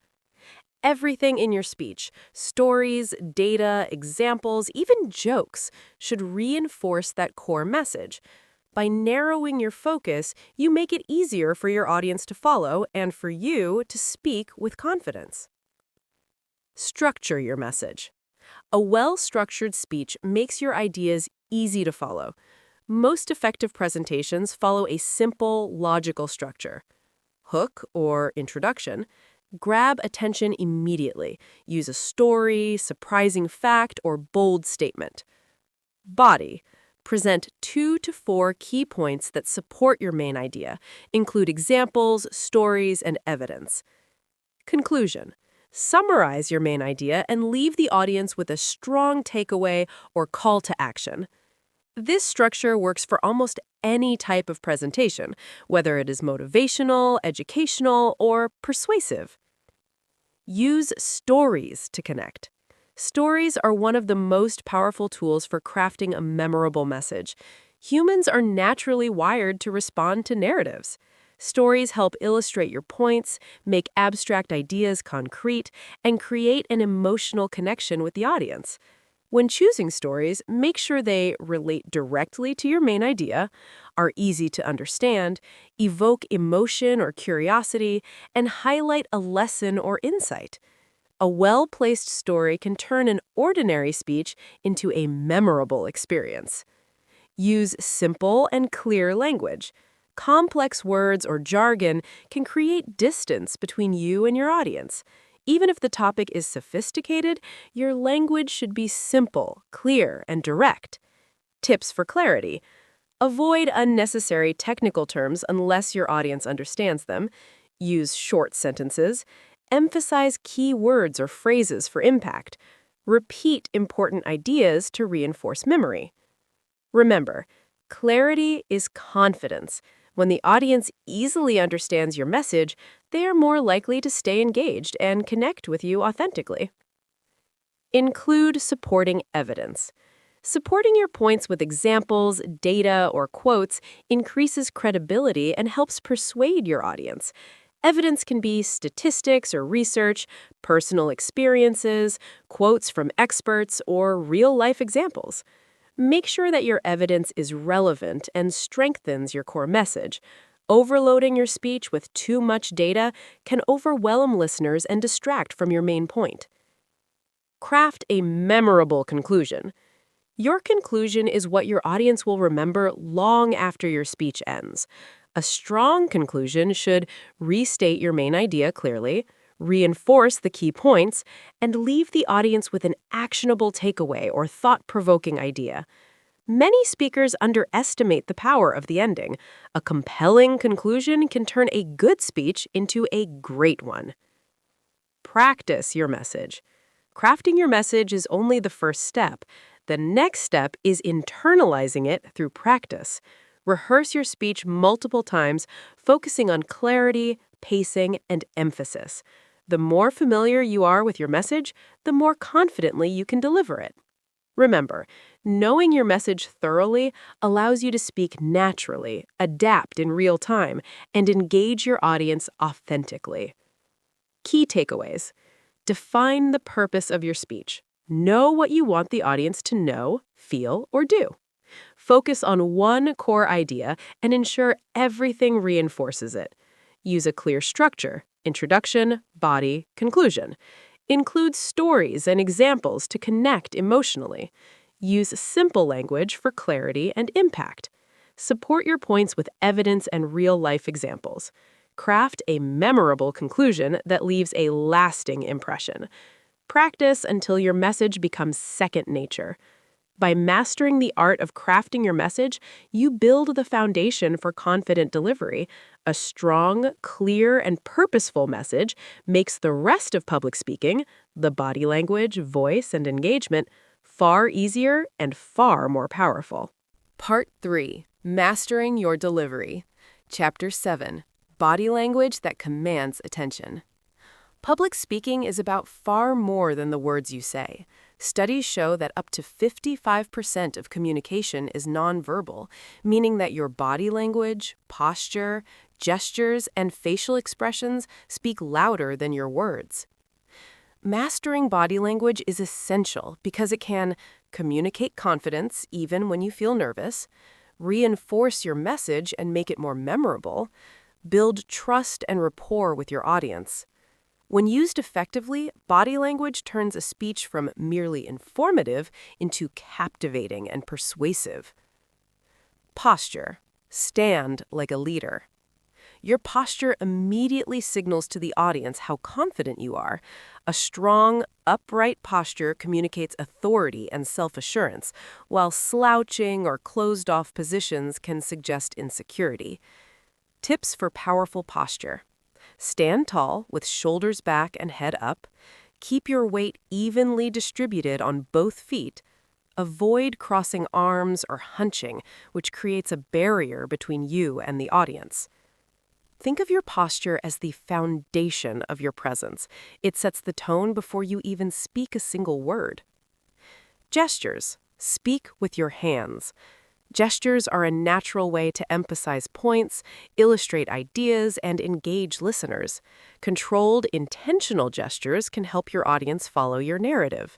Everything in your speech, stories, data, examples, even jokes, should reinforce that core message. By narrowing your focus, you make it easier for your audience to follow and for you to speak with confidence. Structure your message. A well-structured speech makes your ideas easy to follow. Most effective presentations follow a simple, logical structure. Hook or introduction. Grab attention immediately. Use a story, surprising fact, or bold statement. Body. Present 2 to 4 key points that support your main idea. Include examples, stories, and evidence. Conclusion. Summarize your main idea and leave the audience with a strong takeaway or call to action. This structure works for almost any type of presentation, whether it is motivational, educational, or persuasive. Use stories to connect. Stories are one of the most powerful tools for crafting a memorable message. Humans are naturally wired to respond to narratives. Stories help illustrate your points, make abstract ideas concrete, and create an emotional connection with the audience. When choosing stories, make sure they relate directly to your main idea, are easy to understand, evoke emotion or curiosity, and highlight a lesson or insight. A well-placed story can turn an ordinary speech into a memorable experience. Use simple and clear language. Complex words or jargon can create distance between you and your audience. Even if the topic is sophisticated, your language should be simple, clear, and direct. Tips for clarity. Avoid unnecessary technical terms unless your audience understands them. Use short sentences. Emphasize key words or phrases for impact. Repeat important ideas to reinforce memory. Remember, clarity is confidence. When the audience easily understands your message, they are more likely to stay engaged and connect with you authentically. Include supporting evidence. Supporting your points with examples, data, or quotes increases credibility and helps persuade your audience. Evidence can be statistics or research, personal experiences, quotes from experts, or real-life examples. Make sure that your evidence is relevant and strengthens your core message. Overloading your speech with too much data can overwhelm listeners and distract from your main point. Craft a memorable conclusion. Your conclusion is what your audience will remember long after your speech ends. A strong conclusion should restate your main idea clearly, reinforce the key points, and leave the audience with an actionable takeaway or thought-provoking idea. Many speakers underestimate the power of the ending. A compelling conclusion can turn a good speech into a great one. Practice your message. Crafting your message is only the first step. The next step is internalizing it through practice. Rehearse your speech multiple times, focusing on clarity, pacing, and emphasis. The more familiar you are with your message, the more confidently you can deliver it. Remember, knowing your message thoroughly allows you to speak naturally, adapt in real time, and engage your audience authentically. Key takeaways. Define the purpose of your speech. Know what you want the audience to know, feel, or do. Focus on one core idea and ensure everything reinforces it. Use a clear structure: introduction, body, conclusion. Include stories and examples to connect emotionally. Use simple language for clarity and impact. Support your points with evidence and real-life examples. Craft a memorable conclusion that leaves a lasting impression. Practice until your message becomes second nature. By mastering the art of crafting your message, you build the foundation for confident delivery. A strong, clear, and purposeful message makes the rest of public speaking, the body language, voice, and engagement, far easier and far more powerful. Part 3. Mastering Your Delivery. Chapter 7. Body Language That Commands Attention. Public speaking is about far more than the words you say. Studies show that up to 55% of communication is nonverbal, meaning that your body language, posture, gestures, and facial expressions speak louder than your words. Mastering body language is essential because it can communicate confidence even when you feel nervous, reinforce your message and make it more memorable, build trust and rapport with your audience. When used effectively, body language turns a speech from merely informative into captivating and persuasive. Posture. Stand like a leader. Your posture immediately signals to the audience how confident you are. A strong, upright posture communicates authority and self-assurance, while slouching or closed-off positions can suggest insecurity. Tips for powerful posture. Stand tall with shoulders back and head up. Keep your weight evenly distributed on both feet. Avoid crossing arms or hunching, which creates a barrier between you and the audience. Think of your posture as the foundation of your presence. It sets the tone before you even speak a single word. Gestures. Speak with your hands. Gestures are a natural way to emphasize points, illustrate ideas, and engage listeners. Controlled, intentional gestures can help your audience follow your narrative.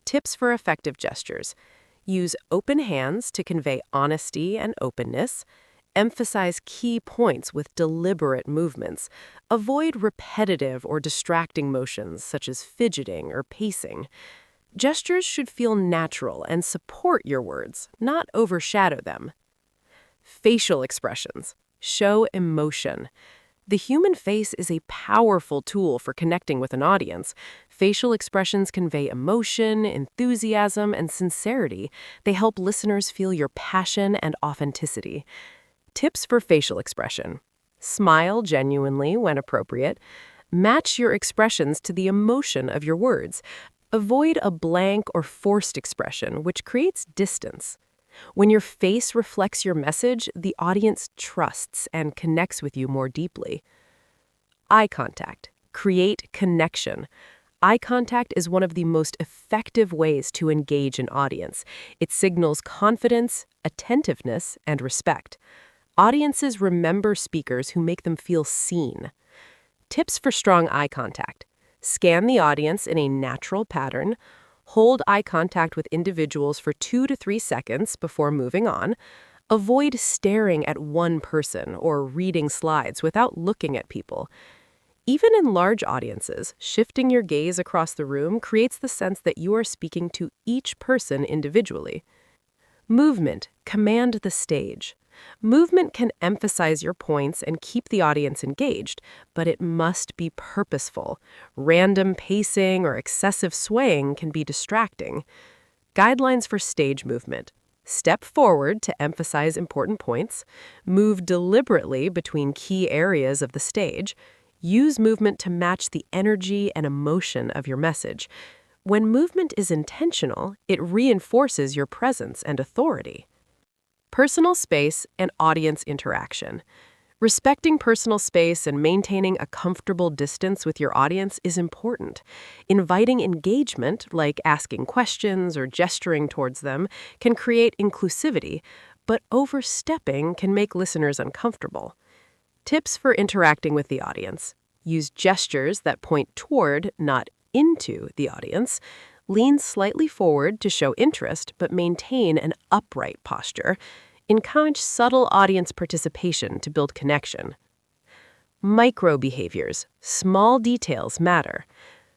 Tips for effective gestures. Use open hands to convey honesty and openness. Emphasize key points with deliberate movements. Avoid repetitive or distracting motions such as fidgeting or pacing. Gestures should feel natural and support your words, not overshadow them. Facial expressions. Show emotion. The human face is a powerful tool for connecting with an audience. Facial expressions convey emotion, enthusiasm, and sincerity. They help listeners feel your passion and authenticity. Tips for facial expression. Smile genuinely when appropriate. Match your expressions to the emotion of your words. Avoid a blank or forced expression, which creates distance. When your face reflects your message, the audience trusts and connects with you more deeply. Eye contact. Create connection. Eye contact is one of the most effective ways to engage an audience. It signals confidence, attentiveness, and respect. Audiences remember speakers who make them feel seen. Tips for strong eye contact. Scan the audience in a natural pattern. Hold eye contact with individuals for 2 to 3 seconds before moving on. Avoid staring at one person or reading slides without looking at people. Even in large audiences, shifting your gaze across the room creates the sense that you are speaking to each person individually. Movement. Command the stage. Movement can emphasize your points and keep the audience engaged, but it must be purposeful. Random pacing or excessive swaying can be distracting. Guidelines for stage movement. Step forward to emphasize important points. Move deliberately between key areas of the stage. Use movement to match the energy and emotion of your message. When movement is intentional, it reinforces your presence and authority. Personal space and audience interaction. Respecting personal space and maintaining a comfortable distance with your audience is important. Inviting engagement, like asking questions or gesturing towards them, can create inclusivity, but overstepping can make listeners uncomfortable. Tips for interacting with the audience. Use gestures that point toward, not into, the audience. Lean slightly forward to show interest, but maintain an upright posture. Encourage subtle audience participation to build connection. Micro behaviors. Small details matter.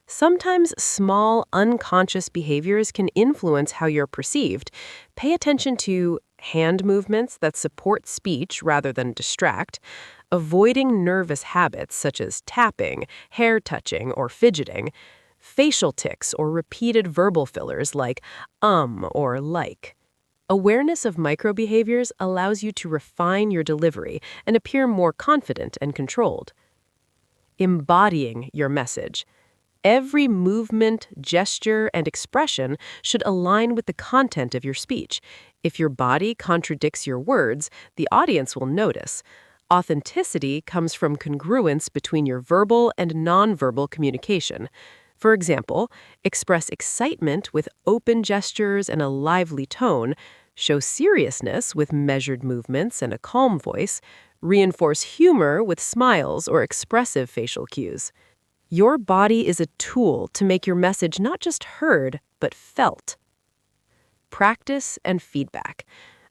Sometimes small, unconscious behaviors can influence how you're perceived. Pay attention to hand movements that support speech rather than distract. Avoiding nervous habits such as tapping, hair touching, or fidgeting. Facial tics or repeated verbal fillers like or like. Awareness of microbehaviors allows you to refine your delivery and appear more confident and controlled. Embodying your message. Every movement, gesture, and expression should align with the content of your speech. If your body contradicts your words, the audience will notice. Authenticity comes from congruence between your verbal and nonverbal communication. For example, express excitement with open gestures and a lively tone, show seriousness with measured movements and a calm voice, reinforce humor with smiles or expressive facial cues. Your body is a tool to make your message not just heard, but felt. Practice and feedback.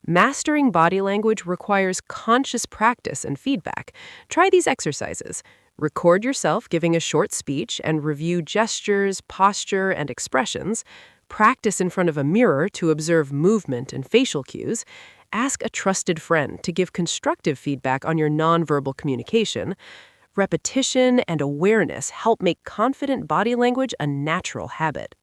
Mastering body language requires conscious practice and feedback. Try these exercises. Record yourself giving a short speech and review gestures, posture, and expressions. Practice in front of a mirror to observe movement and facial cues. Ask a trusted friend to give constructive feedback on your nonverbal communication. Repetition and awareness help make confident body language a natural habit.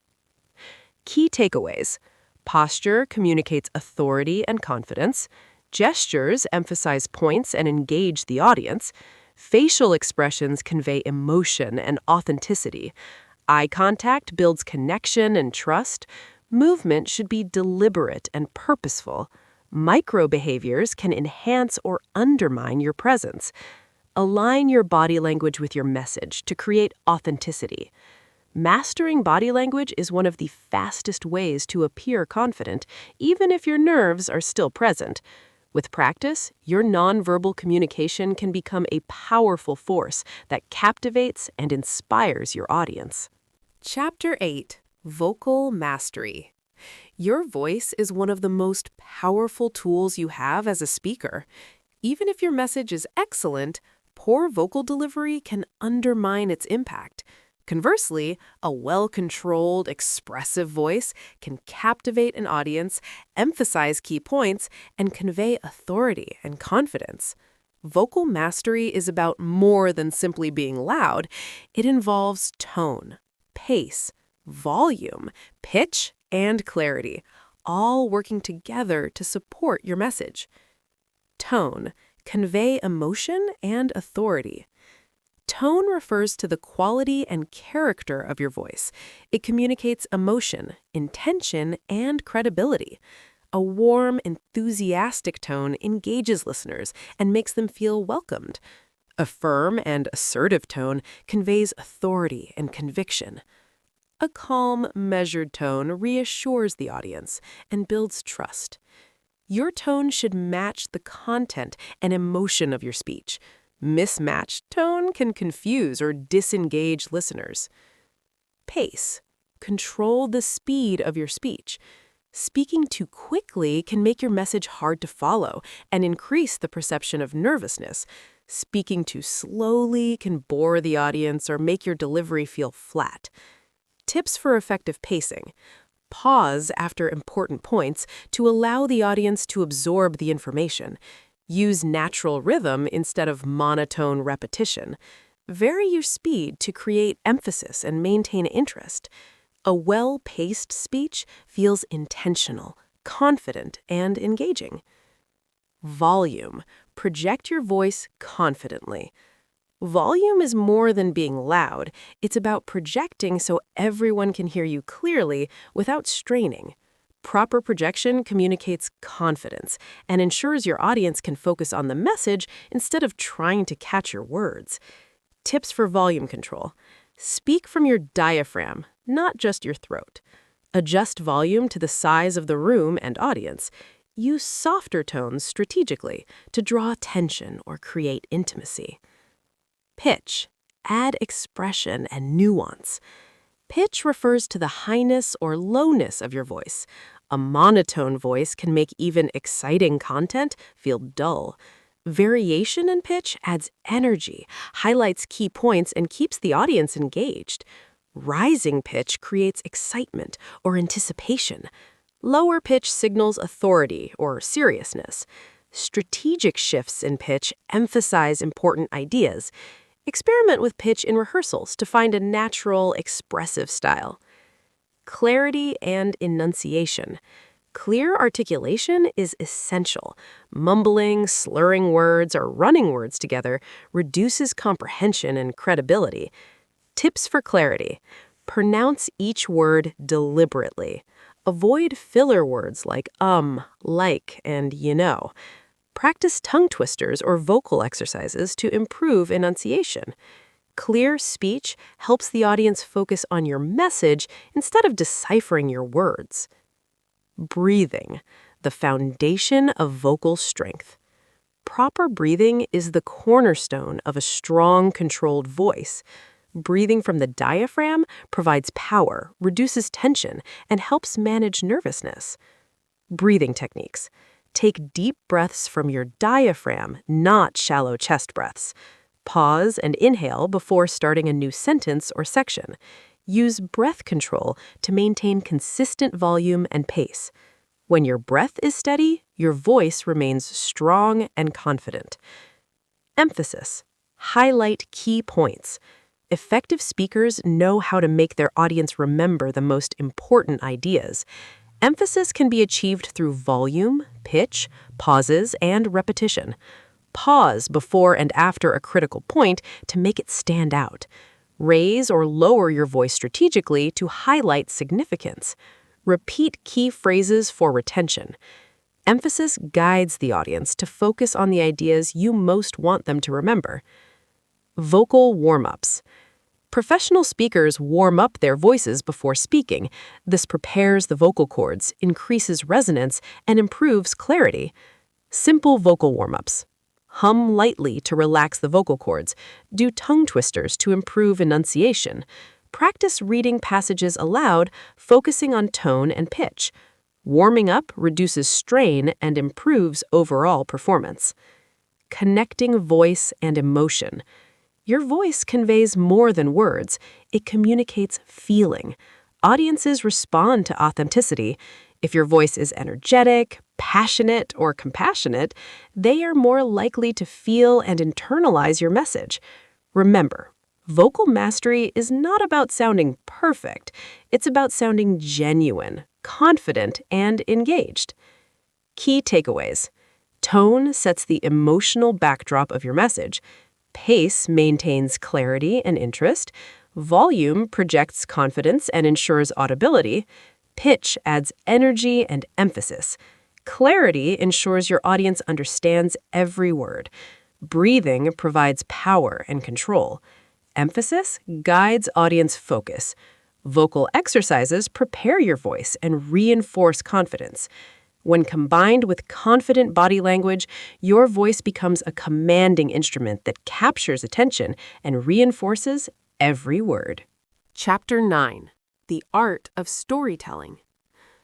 Key takeaways. Posture communicates authority and confidence. Gestures emphasize points and engage the audience. Facial expressions convey emotion and authenticity. Eye contact builds connection and trust. Movement should be deliberate and purposeful. Micro behaviors can enhance or undermine your presence. Align your body language with your message to create authenticity. Mastering body language is one of the fastest ways to appear confident, even if your nerves are still present. With practice, your nonverbal communication can become a powerful force that captivates and inspires your audience. Chapter 8. Vocal Mastery. Your voice is one of the most powerful tools you have as a speaker. Even if your message is excellent, poor vocal delivery can undermine its impact. Conversely, a well-controlled, expressive voice can captivate an audience, emphasize key points, and convey authority and confidence. Vocal mastery is about more than simply being loud. It involves tone, pace, volume, pitch, and clarity, all working together to support your message. Tone, convey emotion and authority. Tone refers to the quality and character of your voice. It communicates emotion, intention, and credibility. A warm, enthusiastic tone engages listeners and makes them feel welcomed. A firm and assertive tone conveys authority and conviction. A calm, measured tone reassures the audience and builds trust. Your tone should match the content and emotion of your speech. Mismatched tone can confuse or disengage listeners. Pace. Control the speed of your speech. Speaking too quickly can make your message hard to follow and increase the perception of nervousness. Speaking too slowly can bore the audience or make your delivery feel flat. Tips for effective pacing. Pause after important points to allow the audience to absorb the information. Use natural rhythm instead of monotone repetition. Vary your speed to create emphasis and maintain interest. A well-paced speech feels intentional, confident, and engaging. Volume. Project your voice confidently. Volume is more than being loud. It's about projecting so everyone can hear you clearly without straining. Proper projection communicates confidence and ensures your audience can focus on the message instead of trying to catch your words. Tips for volume control. Speak from your diaphragm, not just your throat. Adjust volume to the size of the room and audience. Use softer tones strategically to draw attention or create intimacy. Pitch. Add expression and nuance. Pitch refers to the highness or lowness of your voice. A monotone voice can make even exciting content feel dull. Variation in pitch adds energy, highlights key points, and keeps the audience engaged. Rising pitch creates excitement or anticipation. Lower pitch signals authority or seriousness. Strategic shifts in pitch emphasize important ideas. Experiment with pitch in rehearsals to find a natural, expressive style. Clarity and enunciation. Clear articulation is essential. Mumbling, slurring words, or running words together reduces comprehension and credibility. Tips for clarity. Pronounce each word deliberately. Avoid filler words like like, and you know. Practice tongue twisters or vocal exercises to improve enunciation. Clear speech helps the audience focus on your message instead of deciphering your words. Breathing, the foundation of vocal strength. Proper breathing is the cornerstone of a strong, controlled voice. Breathing from the diaphragm provides power, reduces tension, and helps manage nervousness. Breathing techniques. Take deep breaths from your diaphragm, not shallow chest breaths. Pause and inhale before starting a new sentence or section. Use breath control to maintain consistent volume and pace. When your breath is steady, your voice remains strong and confident. Emphasis. Highlight key points. Effective speakers know how to make their audience remember the most important ideas. Emphasis can be achieved through volume, pitch, pauses, and repetition. Pause before and after a critical point to make it stand out. Raise or lower your voice strategically to highlight significance. Repeat key phrases for retention. Emphasis guides the audience to focus on the ideas you most want them to remember. Vocal warm-ups. Professional speakers warm up their voices before speaking. This prepares the vocal cords, increases resonance, and improves clarity. Simple vocal warm-ups. Hum lightly to relax the vocal cords. Do tongue twisters to improve enunciation. Practice reading passages aloud, focusing on tone and pitch. Warming up reduces strain and improves overall performance. Connecting voice and emotion. Your voice conveys more than words. It communicates feeling. Audiences respond to authenticity. If your voice is energetic, passionate, or compassionate, they are more likely to feel and internalize your message. Remember, vocal mastery is not about sounding perfect. It's about sounding genuine, confident, and engaged. Key takeaways. Tone sets the emotional backdrop of your message. Pace maintains clarity and interest. Volume projects confidence and ensures audibility. Pitch adds energy and emphasis. Clarity ensures your audience understands every word. Breathing provides power and control. Emphasis guides audience focus. Vocal exercises prepare your voice and reinforce confidence. When combined with confident body language, your voice becomes a commanding instrument that captures attention and reinforces every word. Chapter 9. The Art of Storytelling.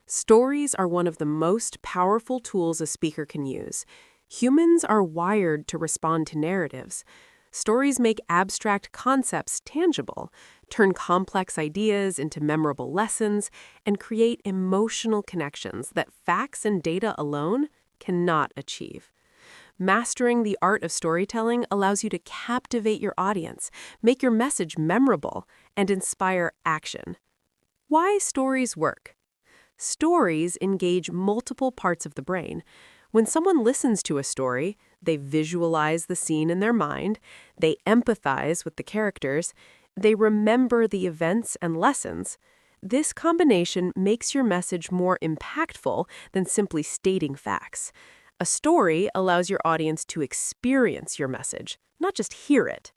Stories are one of the most powerful tools a speaker can use. Humans are wired to respond to narratives. Stories make abstract concepts tangible, turn complex ideas into memorable lessons, and create emotional connections that facts and data alone cannot achieve. Mastering the art of storytelling allows you to captivate your audience, make your message memorable, and inspire action. Why stories work? Stories engage multiple parts of the brain. When someone listens to a story, they visualize the scene in their mind, they empathize with the characters, they remember the events and lessons. This combination makes your message more impactful than simply stating facts. A story allows your audience to experience your message, not just hear it.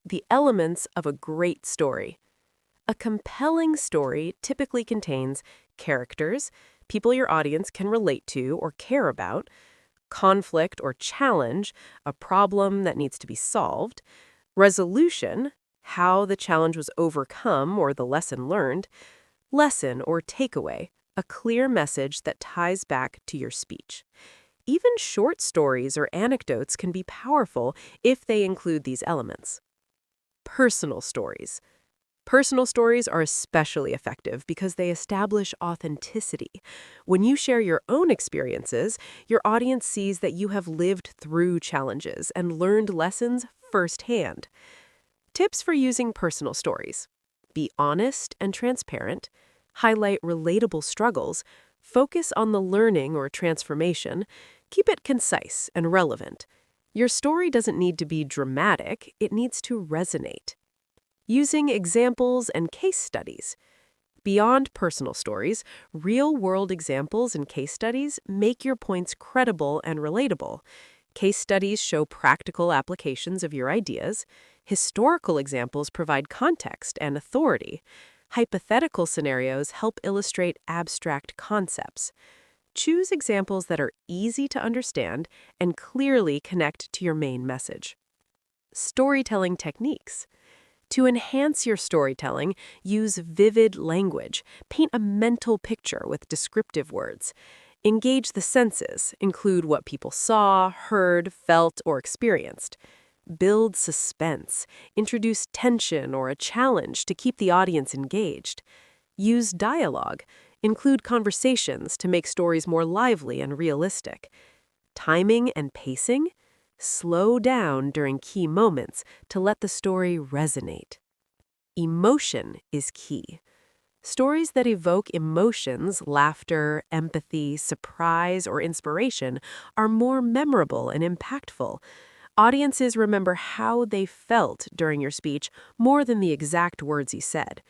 The elements of a great story. A compelling story typically contains characters, people your audience can relate to or care about, conflict or challenge, a problem that needs to be solved, resolution, how the challenge was overcome or the lesson learned, lesson or takeaway, a clear message that ties back to your speech. Even short stories or anecdotes can be powerful if they include these elements. Personal stories. Personal stories are especially effective because they establish authenticity. When you share your own experiences, your audience sees that you have lived through challenges and learned lessons firsthand. Tips for using personal stories. Be honest and transparent. Highlight relatable struggles. Focus on the learning or transformation. Keep it concise and relevant. Your story doesn't need to be dramatic, it needs to resonate. Using examples and case studies. Beyond personal stories, real-world examples and case studies make your points credible and relatable. Case studies show practical applications of your ideas. Historical examples provide context and authority. Hypothetical scenarios help illustrate abstract concepts. Choose examples that are easy to understand and clearly connect to your main message. Storytelling techniques. To enhance your storytelling, use vivid language. Paint a mental picture with descriptive words. Engage the senses, include what people saw, heard, felt, or experienced. Build suspense. Introduce tension or a challenge to keep the audience engaged. Use dialogue. Include conversations to make stories more lively and realistic. Timing and pacing. Slow down during key moments to let the story resonate. Emotion is key. Stories that evoke emotions, laughter, empathy, surprise, or inspiration are more memorable and impactful. Audiences remember how they felt during your speech more than the exact words you said.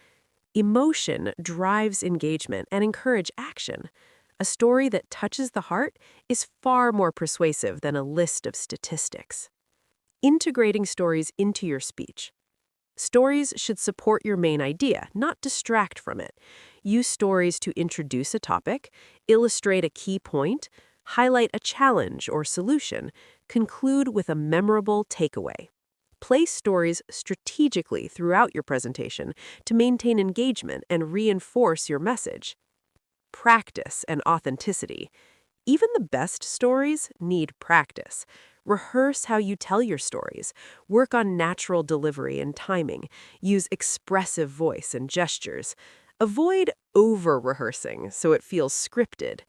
Emotion drives engagement and encourages action. A story that touches the heart is far more persuasive than a list of statistics. Integrating stories into your speech. Stories should support your main idea, not distract from it. Use stories to introduce a topic, illustrate a key point, highlight a challenge or solution, conclude with a memorable takeaway. Place stories strategically throughout your presentation to maintain engagement and reinforce your message. Practice and authenticity. Even the best stories need practice. Rehearse how you tell your stories. Work on natural delivery and timing. Use expressive voice and gestures. Avoid over-rehearsing so it feels scripted.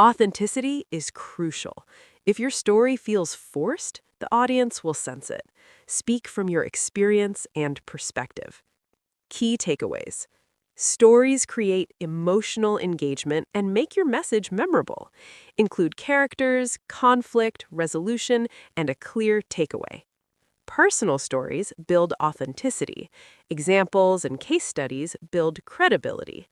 Authenticity is crucial. If your story feels forced, the audience will sense it. Speak from your experience and perspective. Key takeaways. Stories create emotional engagement and make your message memorable. Include characters, conflict, resolution, and a clear takeaway. Personal stories build authenticity. Examples and case studies build credibility.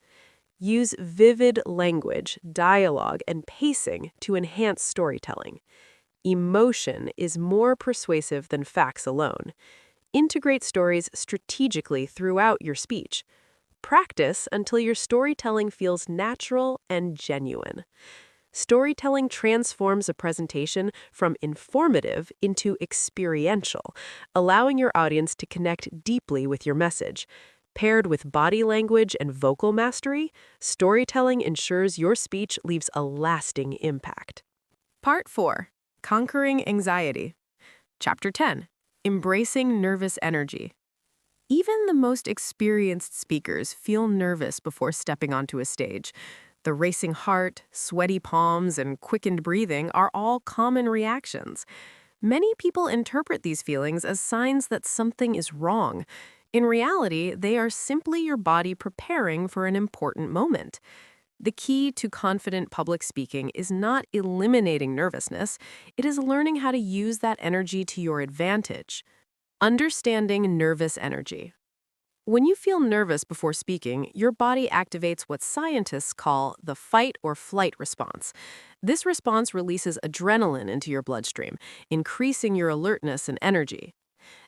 Use vivid language, dialogue, and pacing to enhance storytelling. Emotion is more persuasive than facts alone. Integrate stories strategically throughout your speech. Practice until your storytelling feels natural and genuine. Storytelling transforms a presentation from informative into experiential, allowing your audience to connect deeply with your message. Paired with body language and vocal mastery, storytelling ensures your speech leaves a lasting impact. Part 4. Conquering Anxiety. Chapter 10. Embracing Nervous Energy. Even the most experienced speakers feel nervous before stepping onto a stage. The racing heart, sweaty palms, and quickened breathing are all common reactions. Many people interpret these feelings as signs that something is wrong. In reality, they are simply your body preparing for an important moment. The key to confident public speaking is not eliminating nervousness, it is learning how to use that energy to your advantage. Understanding nervous energy. When you feel nervous before speaking, your body activates what scientists call the fight or flight response. This response releases adrenaline into your bloodstream, increasing your alertness and energy.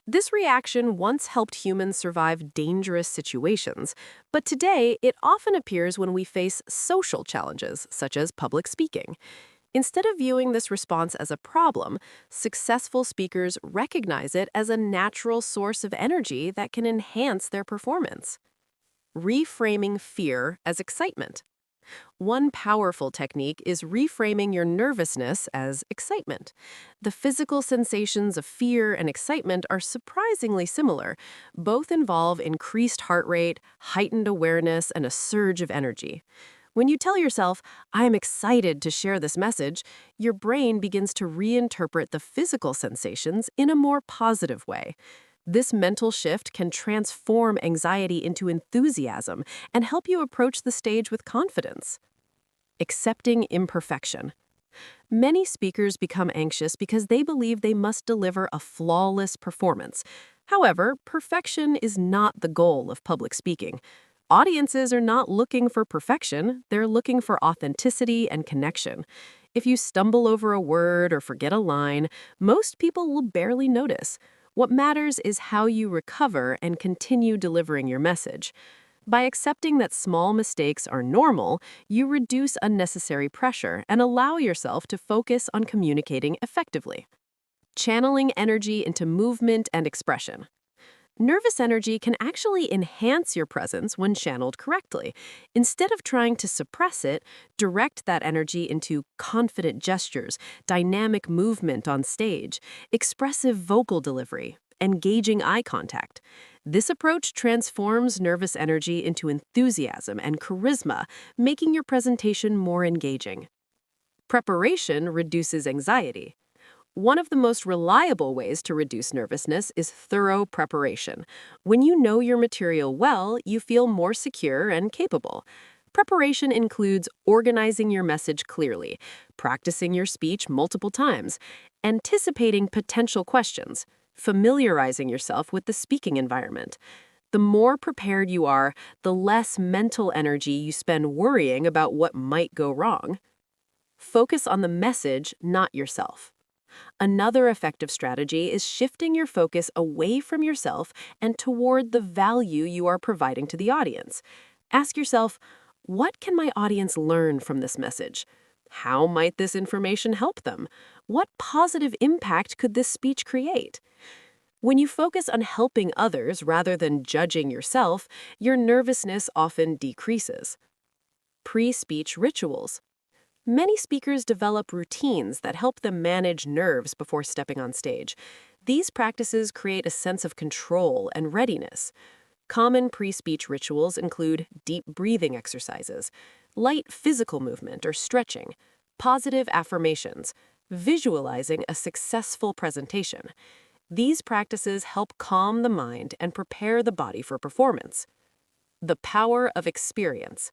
This reaction once helped humans survive dangerous situations, but today it often appears when we face social challenges, such as public speaking. Instead of viewing this response as a problem, successful speakers recognize it as a natural source of energy that can enhance their performance. Reframing fear as excitement. One powerful technique is reframing your nervousness as excitement. The physical sensations of fear and excitement are surprisingly similar. Both involve increased heart rate, heightened awareness, and a surge of energy. When you tell yourself, "I am excited to share this message," your brain begins to reinterpret the physical sensations in a more positive way. This mental shift can transform anxiety into enthusiasm and help you approach the stage with confidence. Accepting imperfection. Many speakers become anxious because they believe they must deliver a flawless performance. However, perfection is not the goal of public speaking. Audiences are not looking for perfection, they're looking for authenticity and connection. If you stumble over a word or forget a line, most people will barely notice. What matters is how you recover and continue delivering your message. By accepting that small mistakes are normal, you reduce unnecessary pressure and allow yourself to focus on communicating effectively. Channeling energy into movement and expression. Nervous energy can actually enhance your presence when channeled correctly. Instead of trying to suppress it, direct that energy into confident gestures, dynamic movement on stage, expressive vocal delivery, engaging eye contact. This approach transforms nervous energy into enthusiasm and charisma, making your presentation more engaging. Preparation reduces anxiety. One of the most reliable ways to reduce nervousness is thorough preparation. When you know your material well, you feel more secure and capable. Preparation includes organizing your message clearly, practicing your speech multiple times, anticipating potential questions, familiarizing yourself with the speaking environment. The more prepared you are, the less mental energy you spend worrying about what might go wrong. Focus on the message, not yourself. Another effective strategy is shifting your focus away from yourself and toward the value you are providing to the audience. Ask yourself, what can my audience learn from this message? How might this information help them? What positive impact could this speech create? When you focus on helping others rather than judging yourself, your nervousness often decreases. Pre-speech rituals. Many speakers develop routines that help them manage nerves before stepping on stage. These practices create a sense of control and readiness. Common pre-speech rituals include deep breathing exercises, light physical movement or stretching, positive affirmations, visualizing a successful presentation. These practices help calm the mind and prepare the body for performance. The power of experience.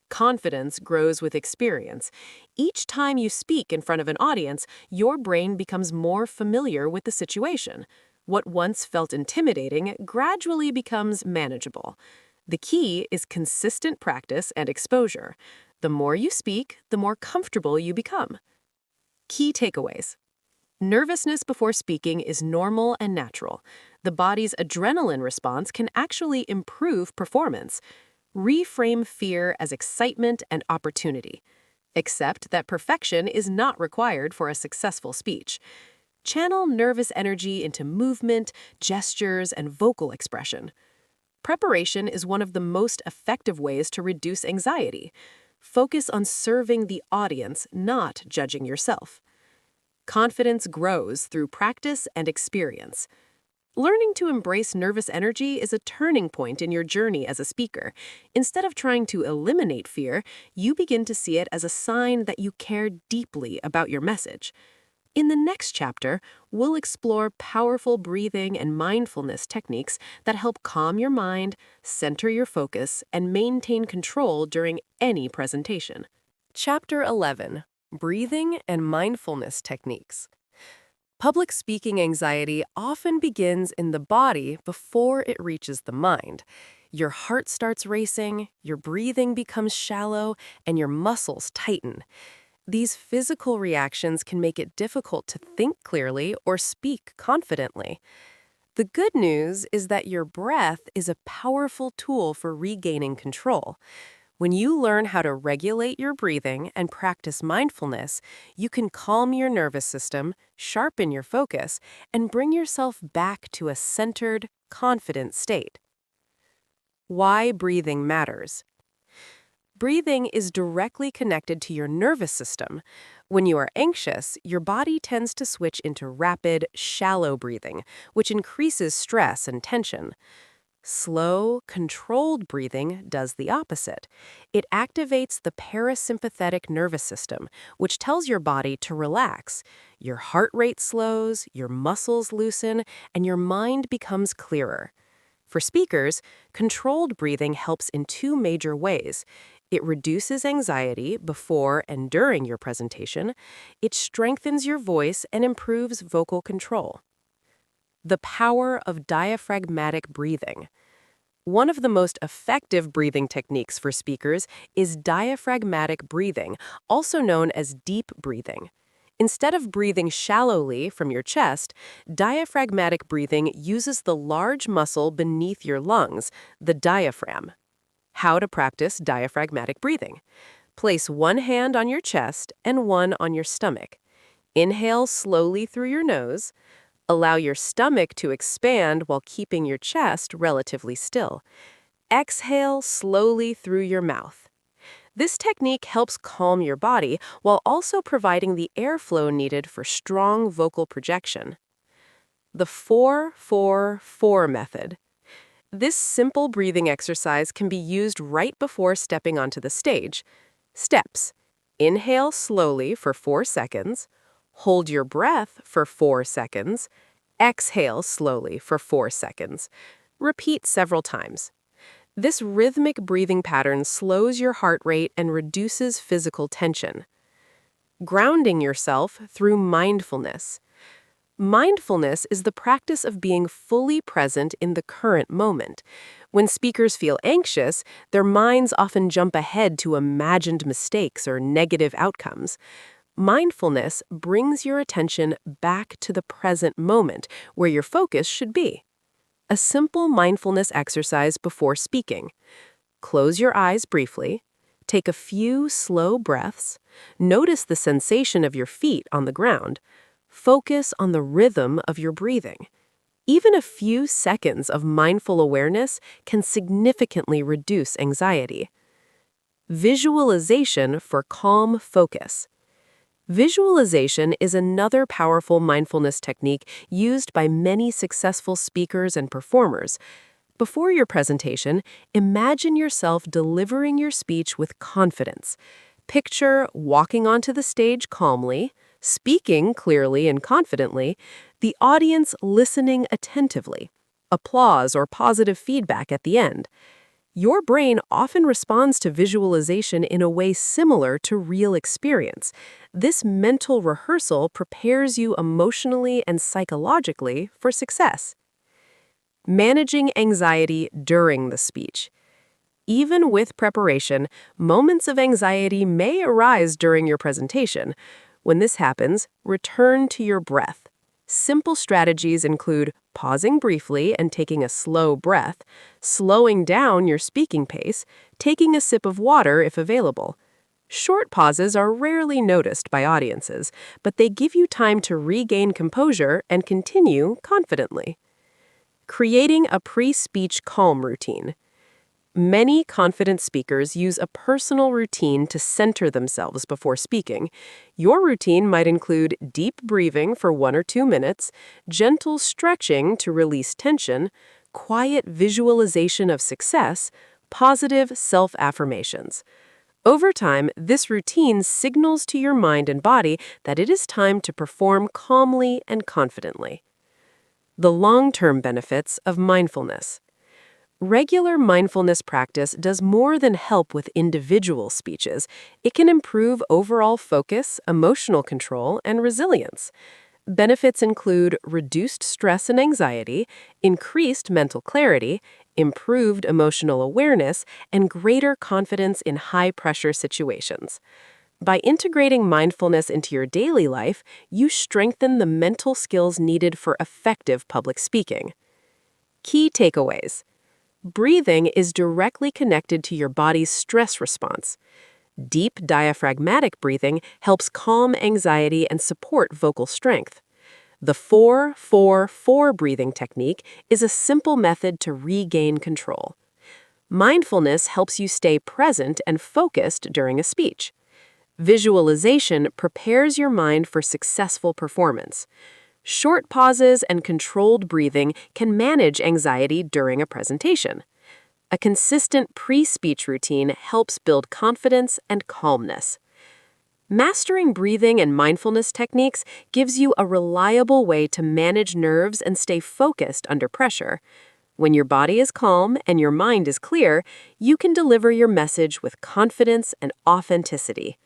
Confidence grows with experience. Each time you speak in front of an audience, your brain becomes more familiar with the situation. What once felt intimidating gradually becomes manageable. The key is consistent practice and exposure. The more you speak, the more comfortable you become. Key takeaways. Nervousness before speaking is normal and natural. The body's adrenaline response can actually improve performance. Reframe fear as excitement and opportunity. Accept that perfection is not required for a successful speech. Channel nervous energy into movement, gestures, and vocal expression. Preparation is one of the most effective ways to reduce anxiety. Focus on serving the audience, not judging yourself. Confidence grows through practice and experience. Learning to embrace nervous energy is a turning point in your journey as a speaker. Instead of trying to eliminate fear, you begin to see it as a sign that you care deeply about your message. In the next chapter, we'll explore powerful breathing and mindfulness techniques that help calm your mind, center your focus, and maintain control during any presentation. Chapter 11: Breathing and Mindfulness Techniques. Public speaking anxiety often begins in the body before it reaches the mind. Your heart starts racing, your breathing becomes shallow, and your muscles tighten. These physical reactions can make it difficult to think clearly or speak confidently. The good news is that your breath is a powerful tool for regaining control. When you learn how to regulate your breathing and practice mindfulness, you can calm your nervous system, sharpen your focus, and bring yourself back to a centered, confident state. Why breathing matters. Breathing is directly connected to your nervous system. When you are anxious, your body tends to switch into rapid, shallow breathing, which increases stress and tension. Slow, controlled breathing does the opposite. It activates the parasympathetic nervous system, which tells your body to relax. Your heart rate slows, your muscles loosen, and your mind becomes clearer. For speakers, controlled breathing helps in two major ways. It reduces anxiety before and during your presentation. It strengthens your voice and improves vocal control. The power of diaphragmatic breathing. One of the most effective breathing techniques for speakers is diaphragmatic breathing, also known as deep breathing. Instead of breathing shallowly from your chest, diaphragmatic breathing uses the large muscle beneath your lungs, the diaphragm. How to practice diaphragmatic breathing. Place one hand on your chest and one on your stomach. Inhale slowly through your nose. Allow your stomach to expand while keeping your chest relatively still. Exhale slowly through your mouth. This technique helps calm your body while also providing the airflow needed for strong vocal projection. The 4-4-4 method. This simple breathing exercise can be used right before stepping onto the stage. Steps. Inhale slowly for 4 seconds. Hold your breath for 4 seconds. Exhale slowly for 4 seconds. Repeat several times. This rhythmic breathing pattern slows your heart rate and reduces physical tension. Grounding yourself through mindfulness. Mindfulness is the practice of being fully present in the current moment. When speakers feel anxious, their minds often jump ahead to imagined mistakes or negative outcomes. Mindfulness brings your attention back to the present moment, where your focus should be. A simple mindfulness exercise before speaking. Close your eyes briefly. Take a few slow breaths. Notice the sensation of your feet on the ground. Focus on the rhythm of your breathing. Even a few seconds of mindful awareness can significantly reduce anxiety. Visualization for calm focus. Visualization is another powerful mindfulness technique used by many successful speakers and performers. Before your presentation, imagine yourself delivering your speech with confidence. Picture walking onto the stage calmly, speaking clearly and confidently, the audience listening attentively, applause or positive feedback at the end. Your brain often responds to visualization in a way similar to real experience. This mental rehearsal prepares you emotionally and psychologically for success. Managing anxiety during the speech. Even with preparation, moments of anxiety may arise during your presentation. When this happens, return to your breath. Simple strategies include pausing briefly and taking a slow breath, slowing down your speaking pace, taking a sip of water if available. Short pauses are rarely noticed by audiences, but they give you time to regain composure and continue confidently. Creating a pre-speech calm routine. Many confident speakers use a personal routine to center themselves before speaking. Your routine might include deep breathing for 1 or 2 minutes, gentle stretching to release tension, quiet visualization of success, positive self-affirmations. Over time, this routine signals to your mind and body that it is time to perform calmly and confidently. The long-term benefits of mindfulness. Regular mindfulness practice does more than help with individual speeches. It can improve overall focus, emotional control, and resilience. Benefits include reduced stress and anxiety, increased mental clarity, improved emotional awareness, and greater confidence in high-pressure situations. By integrating mindfulness into your daily life, you strengthen the mental skills needed for effective public speaking. Key takeaways. Breathing is directly connected to your body's stress response. Deep diaphragmatic breathing helps calm anxiety and support vocal strength. The 4-4-4 breathing technique is a simple method to regain control. Mindfulness helps you stay present and focused during a speech. Visualization prepares your mind for successful performance. Short pauses and controlled breathing can manage anxiety during a presentation. A consistent pre-speech routine helps build confidence and calmness. Mastering breathing and mindfulness techniques gives you a reliable way to manage nerves and stay focused under pressure. When your body is calm and your mind is clear, you can deliver your message with confidence and authenticity.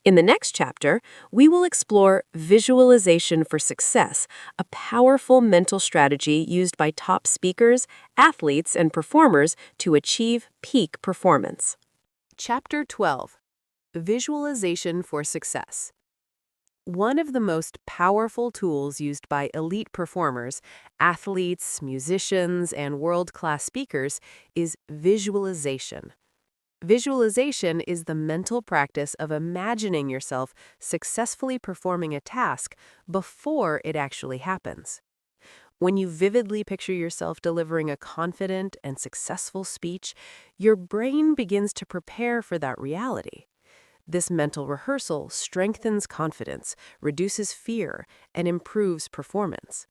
In the next chapter, we will explore visualization for success, a powerful mental strategy used by top speakers, athletes, and performers to achieve peak performance. Chapter 12. Visualization for Success. One of the most powerful tools used by elite performers, athletes, musicians, and world-class speakers is visualization. Visualization is the mental practice of imagining yourself successfully performing a task before it actually happens. When you vividly picture yourself delivering a confident and successful speech, your brain begins to prepare for that reality. This mental rehearsal strengthens confidence, reduces fear, and improves performance.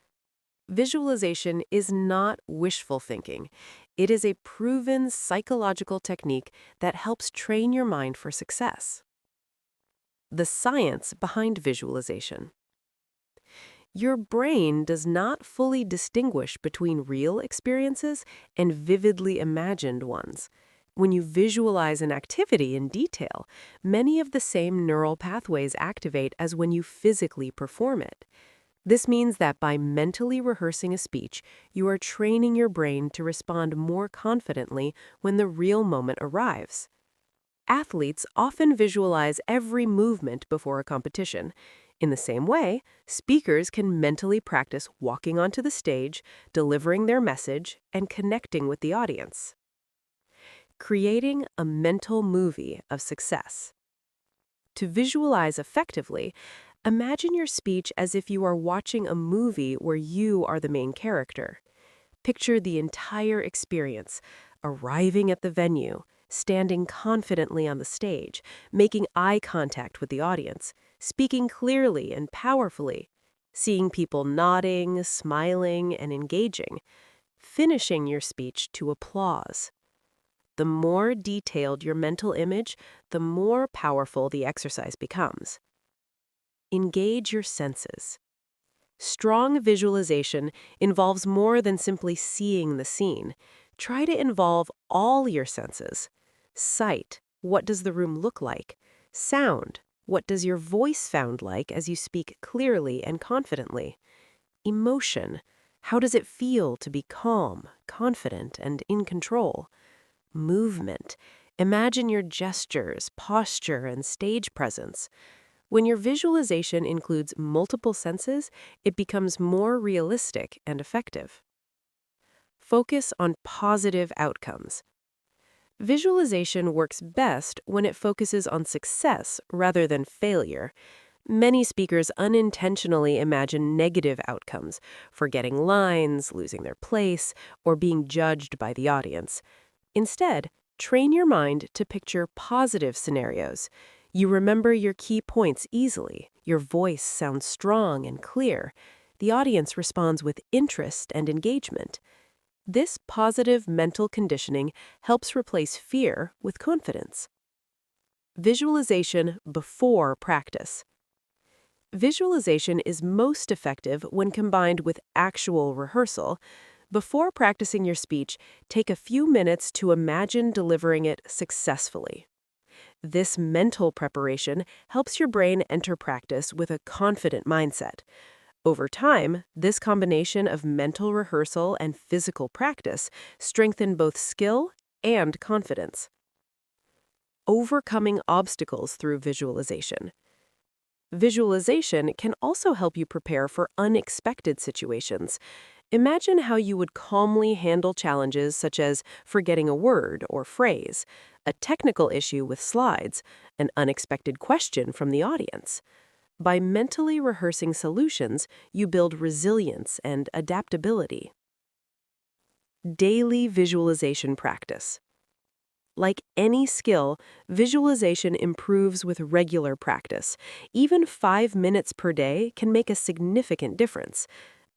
Visualization is not wishful thinking. It is a proven psychological technique that helps train your mind for success. The science behind visualization. Your brain does not fully distinguish between real experiences and vividly imagined ones. When you visualize an activity in detail, many of the same neural pathways activate as when you physically perform it. This means that by mentally rehearsing a speech, you are training your brain to respond more confidently when the real moment arrives. Athletes often visualize every movement before a competition. In the same way, speakers can mentally practice walking onto the stage, delivering their message, and connecting with the audience. Creating a mental movie of success. To visualize effectively, imagine your speech as if you are watching a movie where you are the main character. Picture the entire experience, arriving at the venue, standing confidently on the stage, making eye contact with the audience, speaking clearly and powerfully, seeing people nodding, smiling, and engaging, finishing your speech to applause. The more detailed your mental image, the more powerful the exercise becomes. Engage your senses. Strong visualization involves more than simply seeing the scene. Try to involve all your senses. Sight, what does the room look like? Sound, what does your voice sound like as you speak clearly and confidently? Emotion, how does it feel to be calm, confident, and in control? Movement, imagine your gestures, posture, and stage presence. When your visualization includes multiple senses, it becomes more realistic and effective. Focus on positive outcomes. Visualization works best when it focuses on success rather than failure. Many speakers unintentionally imagine negative outcomes, forgetting lines, losing their place, or being judged by the audience. Instead, train your mind to picture positive scenarios. You remember your key points easily. Your voice sounds strong and clear. The audience responds with interest and engagement. This positive mental conditioning helps replace fear with confidence. Visualization before practice. Visualization is most effective when combined with actual rehearsal. Before practicing your speech, take a few minutes to imagine delivering it successfully. This mental preparation helps your brain enter practice with a confident mindset. Over time, this combination of mental rehearsal and physical practice strengthen both skill and confidence. Overcoming obstacles through visualization. Visualization can also help you prepare for unexpected situations. Imagine how you would calmly handle challenges such as forgetting a word or phrase, a technical issue with slides, an unexpected question from the audience. By mentally rehearsing solutions, you build resilience and adaptability. Daily visualization practice. Like any skill, visualization improves with regular practice. Even 5 minutes per day can make a significant difference.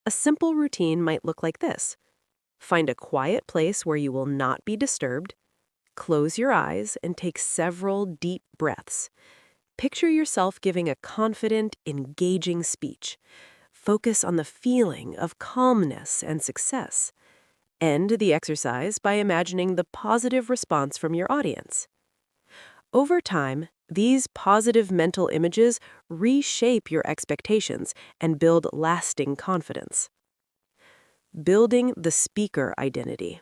A simple routine might look like this. Find a quiet place where you will not be disturbed. Close your eyes and take several deep breaths. Picture yourself giving a confident, engaging speech. Focus on the feeling of calmness and success. End the exercise by imagining the positive response from your audience. Over time, these positive mental images reshape your expectations and build lasting confidence. Building the speaker identity.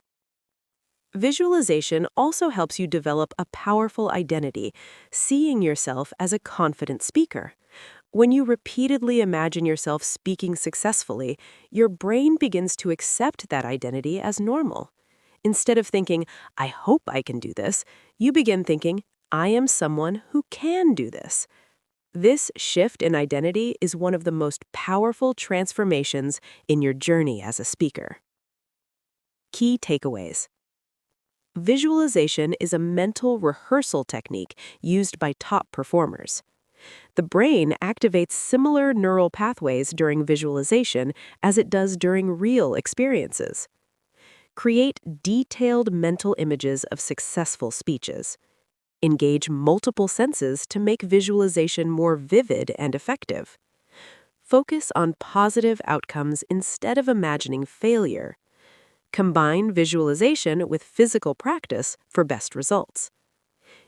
Visualization also helps you develop a powerful identity, seeing yourself as a confident speaker. When you repeatedly imagine yourself speaking successfully, your brain begins to accept that identity as normal. Instead of thinking, I hope I can do this, you begin thinking, I am someone who can do this. This shift in identity is one of the most powerful transformations in your journey as a speaker. Key takeaways. Visualization is a mental rehearsal technique used by top performers. The brain activates similar neural pathways during visualization as it does during real experiences. Create detailed mental images of successful speeches. Engage multiple senses to make visualization more vivid and effective. Focus on positive outcomes instead of imagining failure. Combine visualization with physical practice for best results.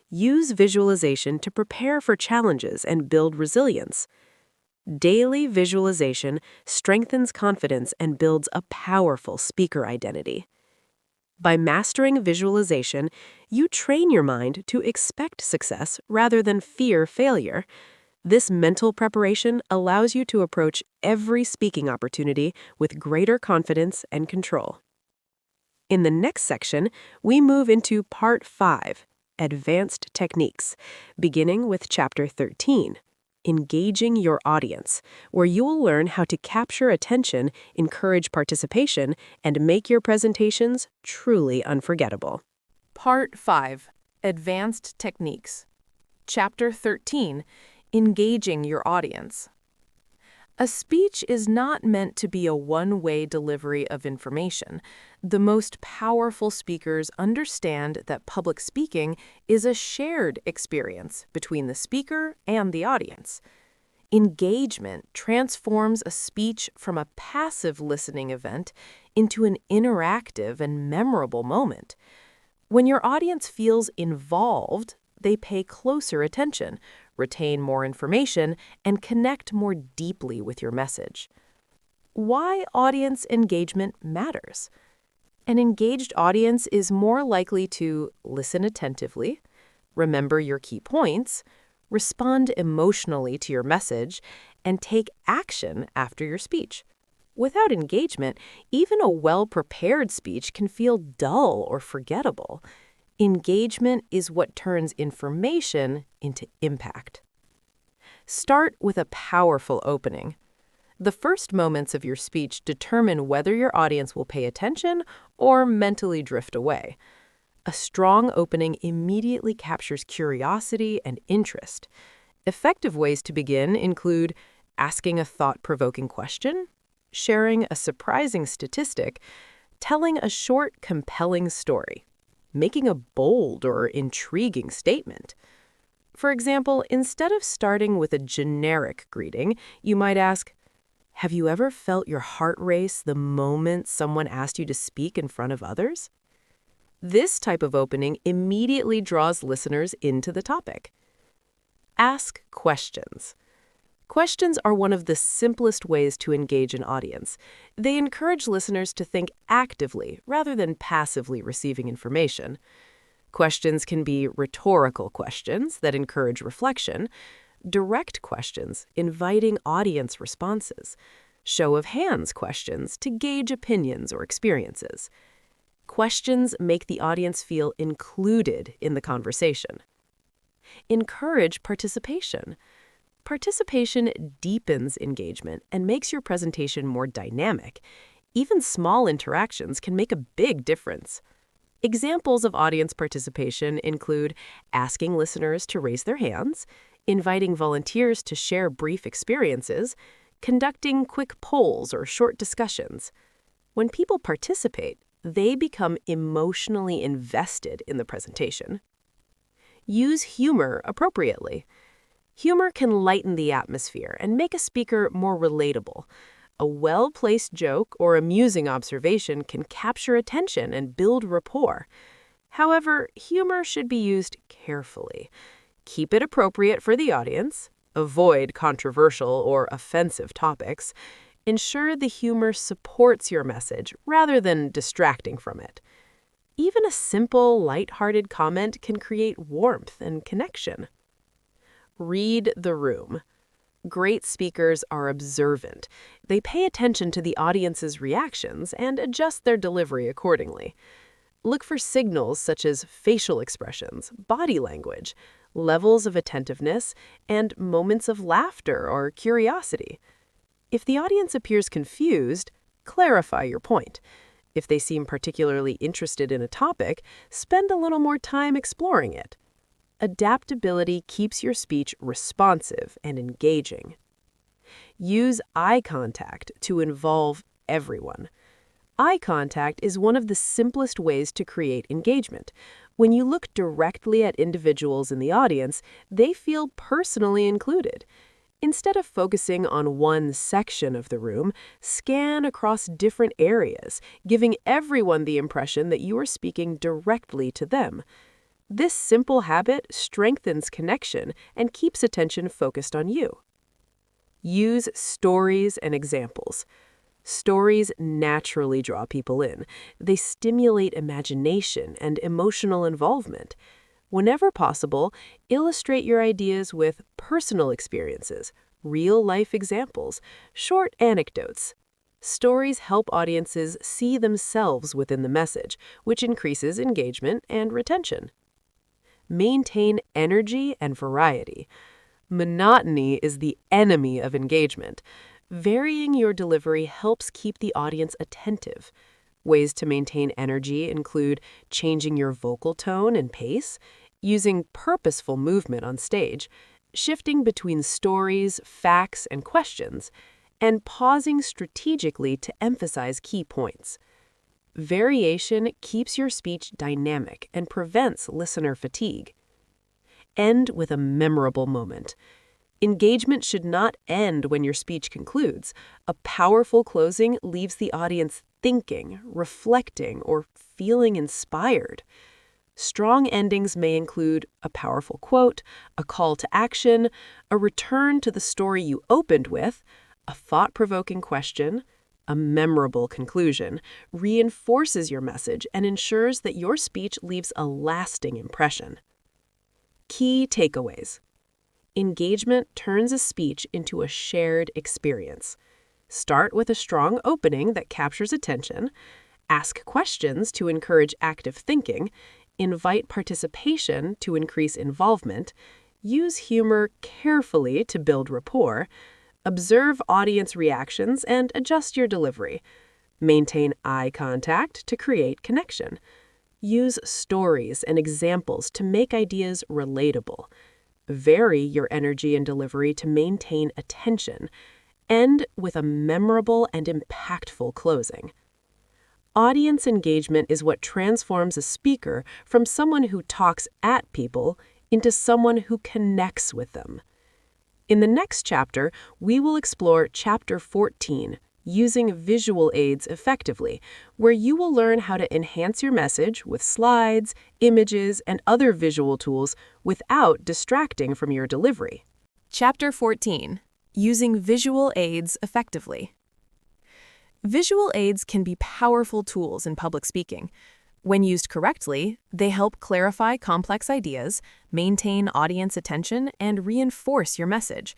Use visualization to prepare for challenges and build resilience. Daily visualization strengthens confidence and builds a powerful speaker identity. By mastering visualization, you train your mind to expect success rather than fear failure. This mental preparation allows you to approach every speaking opportunity with greater confidence and control. In the next section, we move into Part 5, Advanced Techniques, beginning with Chapter 13, Engaging Your Audience, where you will learn how to capture attention, encourage participation, and make your presentations truly unforgettable. Part 5, Advanced Techniques. Chapter 13, Engaging Your Audience. A speech is not meant to be a one-way delivery of information. The most powerful speakers understand that public speaking is a shared experience between the speaker and the audience. Engagement transforms a speech from a passive listening event into an interactive and memorable moment. When your audience feels involved, they pay closer attention, retain more information, and connect more deeply with your message. Why audience engagement matters? An engaged audience is more likely to listen attentively, remember your key points, respond emotionally to your message, and take action after your speech. Without engagement, even a well-prepared speech can feel dull or forgettable. Engagement is what turns information into impact. Start with a powerful opening. The first moments of your speech determine whether your audience will pay attention or mentally drift away. A strong opening immediately captures curiosity and interest. Effective ways to begin include asking a thought-provoking question, sharing a surprising statistic, telling a short, compelling story, making a bold or intriguing statement. For example, instead of starting with a generic greeting, you might ask, have you ever felt your heart race the moment someone asked you to speak in front of others? This type of opening immediately draws listeners into the topic. Ask questions. Questions are one of the simplest ways to engage an audience. They encourage listeners to think actively rather than passively receiving information. Questions can be rhetorical questions that encourage reflection, direct questions inviting audience responses, show of hands questions to gauge opinions or experiences. Questions make the audience feel included in the conversation. Encourage participation. Participation deepens engagement and makes your presentation more dynamic. Even small interactions can make a big difference. Examples of audience participation include asking listeners to raise their hands, inviting volunteers to share brief experiences, conducting quick polls or short discussions. When people participate, they become emotionally invested in the presentation. Use humor appropriately. Humor can lighten the atmosphere and make a speaker more relatable. A well-placed joke or amusing observation can capture attention and build rapport. However, humor should be used carefully. Keep it appropriate for the audience. Avoid controversial or offensive topics. Ensure the humor supports your message rather than distracting from it. Even a simple, lighthearted comment can create warmth and connection. Read the room. Great speakers are observant. They pay attention to the audience's reactions and adjust their delivery accordingly. Look for signals such as facial expressions, body language, levels of attentiveness, and moments of laughter or curiosity. If the audience appears confused, clarify your point. If they seem particularly interested in a topic, spend a little more time exploring it. Adaptability keeps your speech responsive and engaging. Use eye contact to involve everyone. Eye contact is one of the simplest ways to create engagement. When you look directly at individuals in the audience, they feel personally included. Instead of focusing on one section of the room, scan across different areas, giving everyone the impression that you are speaking directly to them. This simple habit strengthens connection and keeps attention focused on you. Use stories and examples. Stories naturally draw people in. They stimulate imagination and emotional involvement. Whenever possible, illustrate your ideas with personal experiences, real-life examples, short anecdotes. Stories help audiences see themselves within the message, which increases engagement and retention. Maintain energy and variety. Monotony is the enemy of engagement. Varying your delivery helps keep the audience attentive. Ways to maintain energy include changing your vocal tone and pace, using purposeful movement on stage, shifting between stories, facts, and questions, and pausing strategically to emphasize key points. Variation keeps your speech dynamic and prevents listener fatigue. End with a memorable moment. Engagement should not end when your speech concludes. A powerful closing leaves the audience thinking, reflecting, or feeling inspired. Strong endings may include a powerful quote, a call to action, a return to the story you opened with, a thought-provoking question, a memorable conclusion, reinforces your message and ensures that your speech leaves a lasting impression. Key takeaways. Engagement turns a speech into a shared experience. Start with a strong opening that captures attention. Ask questions to encourage active thinking. Invite participation to increase involvement. Use humor carefully to build rapport. Observe audience reactions and adjust your delivery. Maintain eye contact to create connection. Use stories and examples to make ideas relatable. Vary your energy and delivery to maintain attention. End with a memorable and impactful closing. Audience engagement is what transforms a speaker from someone who talks at people into someone who connects with them. In the next chapter, we will explore Chapter 14, Using Visual Aids Effectively, where you will learn how to enhance your message with slides, images, and other visual tools without distracting from your delivery. Chapter 14. Using Visual Aids Effectively. Visual aids can be powerful tools in public speaking. When used correctly, they help clarify complex ideas, maintain audience attention, and reinforce your message.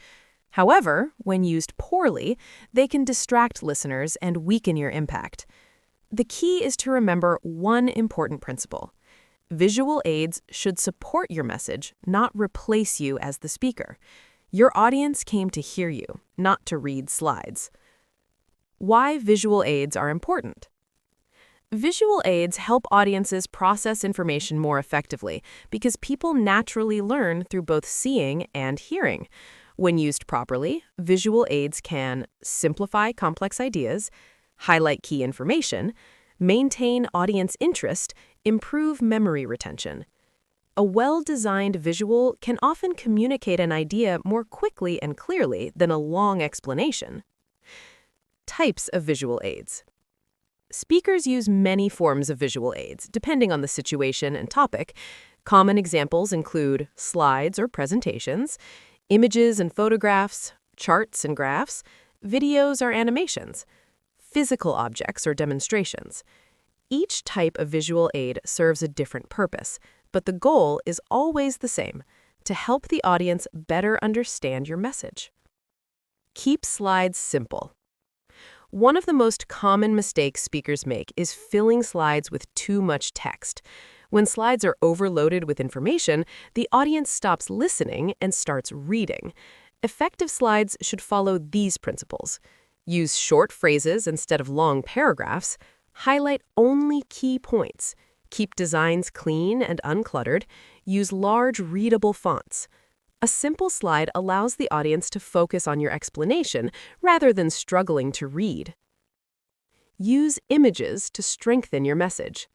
However, when used poorly, they can distract listeners and weaken your impact. The key is to remember one important principle. Visual aids should support your message, not replace you as the speaker. Your audience came to hear you, not to read slides. Why visual aids are important. Visual aids help audiences process information more effectively because people naturally learn through both seeing and hearing. When used properly, visual aids can simplify complex ideas, highlight key information, maintain audience interest, improve memory retention. A well-designed visual can often communicate an idea more quickly and clearly than a long explanation. Types of visual aids. Speakers use many forms of visual aids, depending on the situation and topic. Common examples include slides or presentations, images and photographs, charts and graphs, videos or animations, physical objects or demonstrations. Each type of visual aid serves a different purpose, but the goal is always the same, to help the audience better understand your message. Keep slides simple. One of the most common mistakes speakers make is filling slides with too much text. When slides are overloaded with information, the audience stops listening and starts reading. Effective slides should follow these principles. Use short phrases instead of long paragraphs. Highlight only key points. Keep designs clean and uncluttered. Use large, readable fonts. A simple slide allows the audience to focus on your explanation rather than struggling to read. Use images to strengthen your message.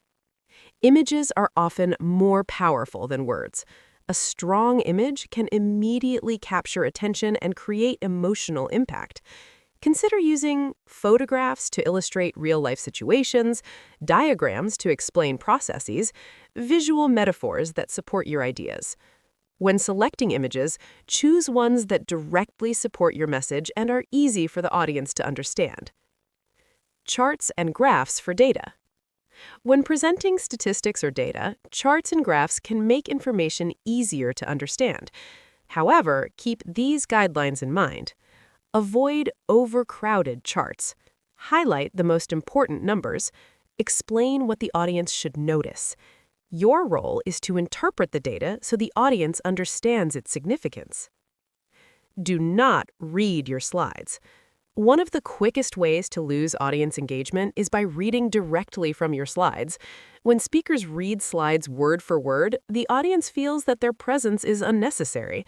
Images are often more powerful than words. A strong image can immediately capture attention and create emotional impact. Consider using photographs to illustrate real-life situations, diagrams to explain processes, visual metaphors that support your ideas. When selecting images, choose ones that directly support your message and are easy for the audience to understand. Charts and graphs for data. When presenting statistics or data, charts and graphs can make information easier to understand. However, keep these guidelines in mind. Avoid overcrowded charts. Highlight the most important numbers. Explain what the audience should notice. Your role is to interpret the data so the audience understands its significance. Do not read your slides. One of the quickest ways to lose audience engagement is by reading directly from your slides. When speakers read slides word for word, the audience feels that their presence is unnecessary.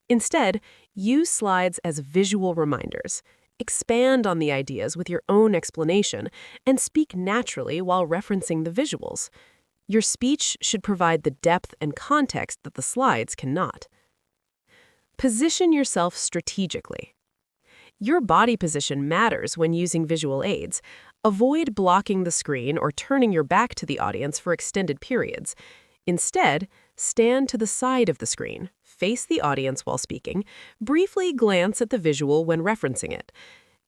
Instead, use slides as visual reminders. Expand on the ideas with your own explanation and speak naturally while referencing the visuals. Your speech should provide the depth and context that the slides cannot. Position yourself strategically. Your body position matters when using visual aids. Avoid blocking the screen or turning your back to the audience for extended periods. Instead, stand to the side of the screen, face the audience while speaking, briefly glance at the visual when referencing it.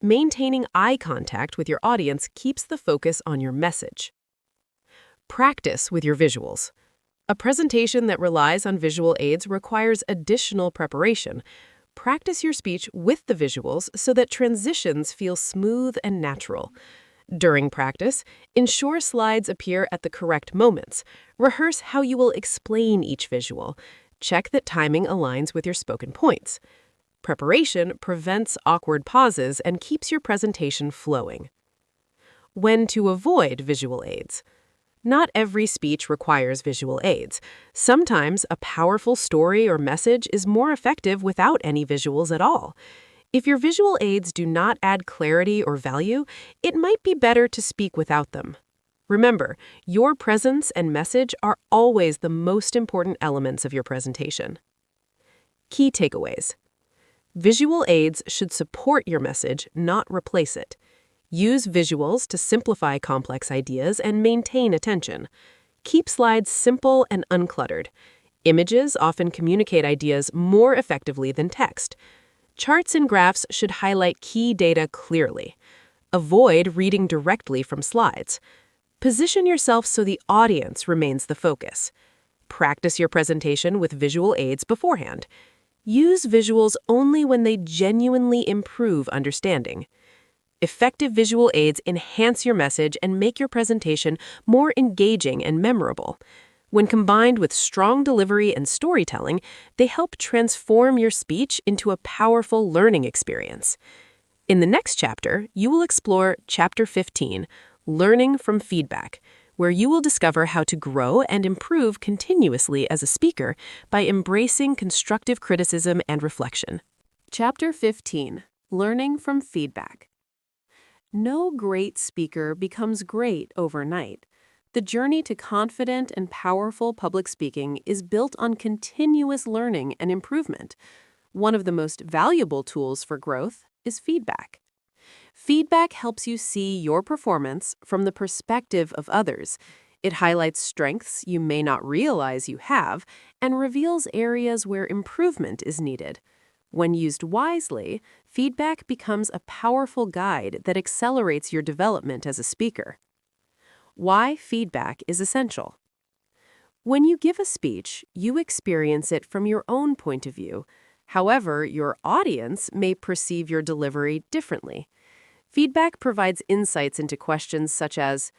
Maintaining eye contact with your audience keeps the focus on your message. Practice with your visuals. A presentation that relies on visual aids requires additional preparation. Practice your speech with the visuals so that transitions feel smooth and natural. During practice, ensure slides appear at the correct moments. Rehearse how you will explain each visual. Check that timing aligns with your spoken points. Preparation prevents awkward pauses and keeps your presentation flowing. When to avoid visual aids. Not every speech requires visual aids. Sometimes a powerful story or message is more effective without any visuals at all. If your visual aids do not add clarity or value, it might be better to speak without them. Remember, your presence and message are always the most important elements of your presentation. Key takeaways. Visual aids should support your message, not replace it. Use visuals to simplify complex ideas and maintain attention. Keep slides simple and uncluttered. Images often communicate ideas more effectively than text. Charts and graphs should highlight key data clearly. Avoid reading directly from slides. Position yourself so the audience remains the focus. Practice your presentation with visual aids beforehand. Use visuals only when they genuinely improve understanding. Effective visual aids enhance your message and make your presentation more engaging and memorable. When combined with strong delivery and storytelling, they help transform your speech into a powerful learning experience. In the next chapter, you will explore Chapter 15, Learning from Feedback, where you will discover how to grow and improve continuously as a speaker by embracing constructive criticism and reflection. Chapter 15, Learning from Feedback. No great speaker becomes great overnight. The journey to confident and powerful public speaking is built on continuous learning and improvement. One of the most valuable tools for growth is feedback. Feedback helps you see your performance from the perspective of others. It highlights strengths you may not realize you have and reveals areas where improvement is needed. When used wisely, feedback becomes a powerful guide that accelerates your development as a speaker. Why feedback is essential. When you give a speech, you experience it from your own point of view. However, your audience may perceive your delivery differently. Feedback provides insights into questions such as,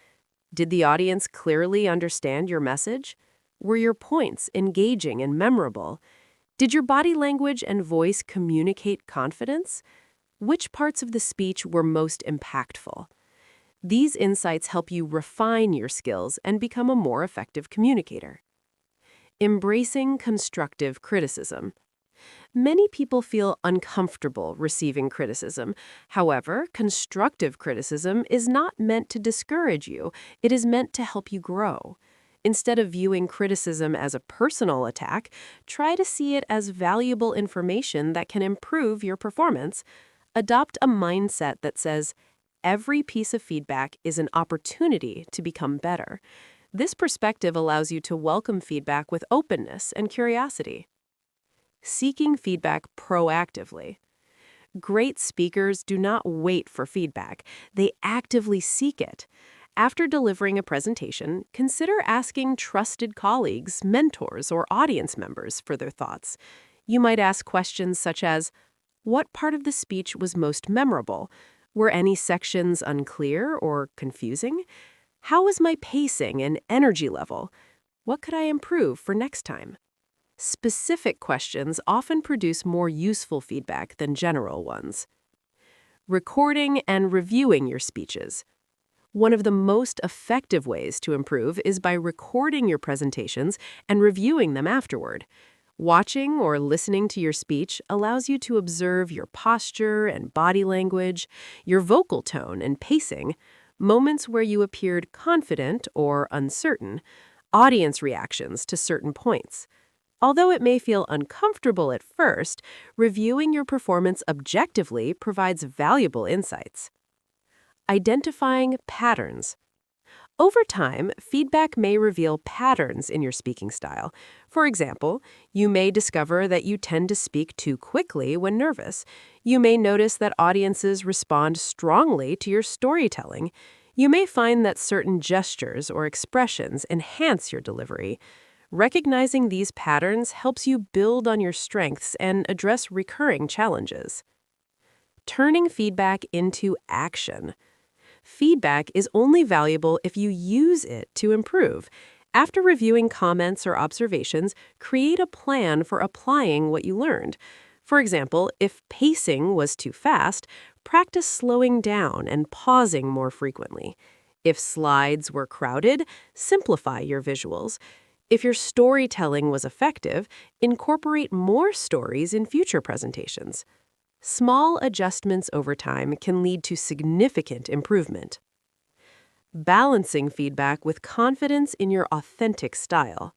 did the audience clearly understand your message? Were your points engaging and memorable? Did your body language and voice communicate confidence? Which parts of the speech were most impactful? These insights help you refine your skills and become a more effective communicator. Embracing constructive criticism. Many people feel uncomfortable receiving criticism. However, constructive criticism is not meant to discourage you. It is meant to help you grow. Instead of viewing criticism as a personal attack, try to see it as valuable information that can improve your performance. Adopt a mindset that says, every piece of feedback is an opportunity to become better. This perspective allows you to welcome feedback with openness and curiosity. Seeking feedback proactively. Great speakers do not wait for feedback. They actively seek it. After delivering a presentation, consider asking trusted colleagues, mentors, or audience members for their thoughts. You might ask questions such as, what part of the speech was most memorable? Were any sections unclear or confusing? How was my pacing and energy level? What could I improve for next time? Specific questions often produce more useful feedback than general ones. Recording and reviewing your speeches. One of the most effective ways to improve is by recording your presentations and reviewing them afterward. Watching or listening to your speech allows you to observe your posture and body language, your vocal tone and pacing, moments where you appeared confident or uncertain, audience reactions to certain points. Although it may feel uncomfortable at first, reviewing your performance objectively provides valuable insights. Identifying patterns. Over time, feedback may reveal patterns in your speaking style. For example, you may discover that you tend to speak too quickly when nervous. You may notice that audiences respond strongly to your storytelling. You may find that certain gestures or expressions enhance your delivery. Recognizing these patterns helps you build on your strengths and address recurring challenges. Turning feedback into action. Feedback is only valuable if you use it to improve. After reviewing comments or observations, create a plan for applying what you learned. For example, if pacing was too fast, practice slowing down and pausing more frequently. If slides were crowded, simplify your visuals. If your storytelling was effective, incorporate more stories in future presentations. Small adjustments over time can lead to significant improvement. Balancing feedback with confidence in your authentic style.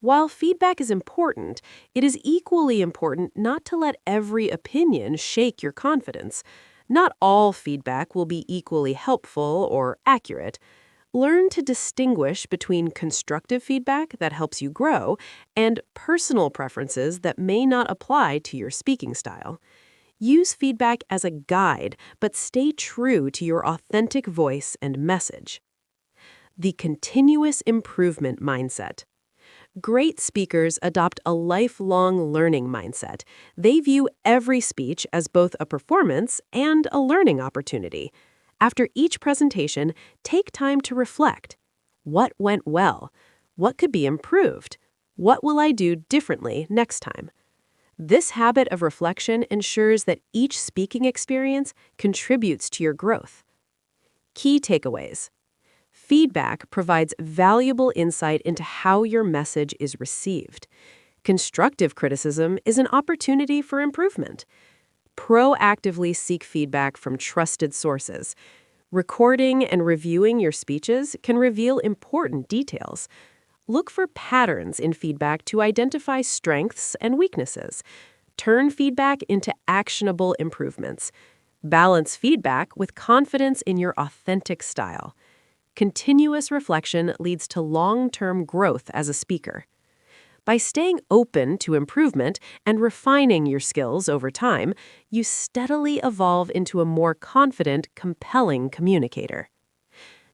While feedback is important, it is equally important not to let every opinion shake your confidence. Not all feedback will be equally helpful or accurate. Learn to distinguish between constructive feedback that helps you grow and personal preferences that may not apply to your speaking style. Use feedback as a guide, but stay true to your authentic voice and message. The continuous improvement mindset. Great speakers adopt a lifelong learning mindset. They view every speech as both a performance and a learning opportunity. After each presentation, take time to reflect. What went well? What could be improved? What will I do differently next time? This habit of reflection ensures that each speaking experience contributes to your growth. Key takeaways. Feedback provides valuable insight into how your message is received. Constructive criticism is an opportunity for improvement. Proactively seek feedback from trusted sources. Recording and reviewing your speeches can reveal important details. Look for patterns in feedback to identify strengths and weaknesses. Turn feedback into actionable improvements. Balance feedback with confidence in your authentic style. Continuous reflection leads to long-term growth as a speaker. By staying open to improvement and refining your skills over time, you steadily evolve into a more confident, compelling communicator.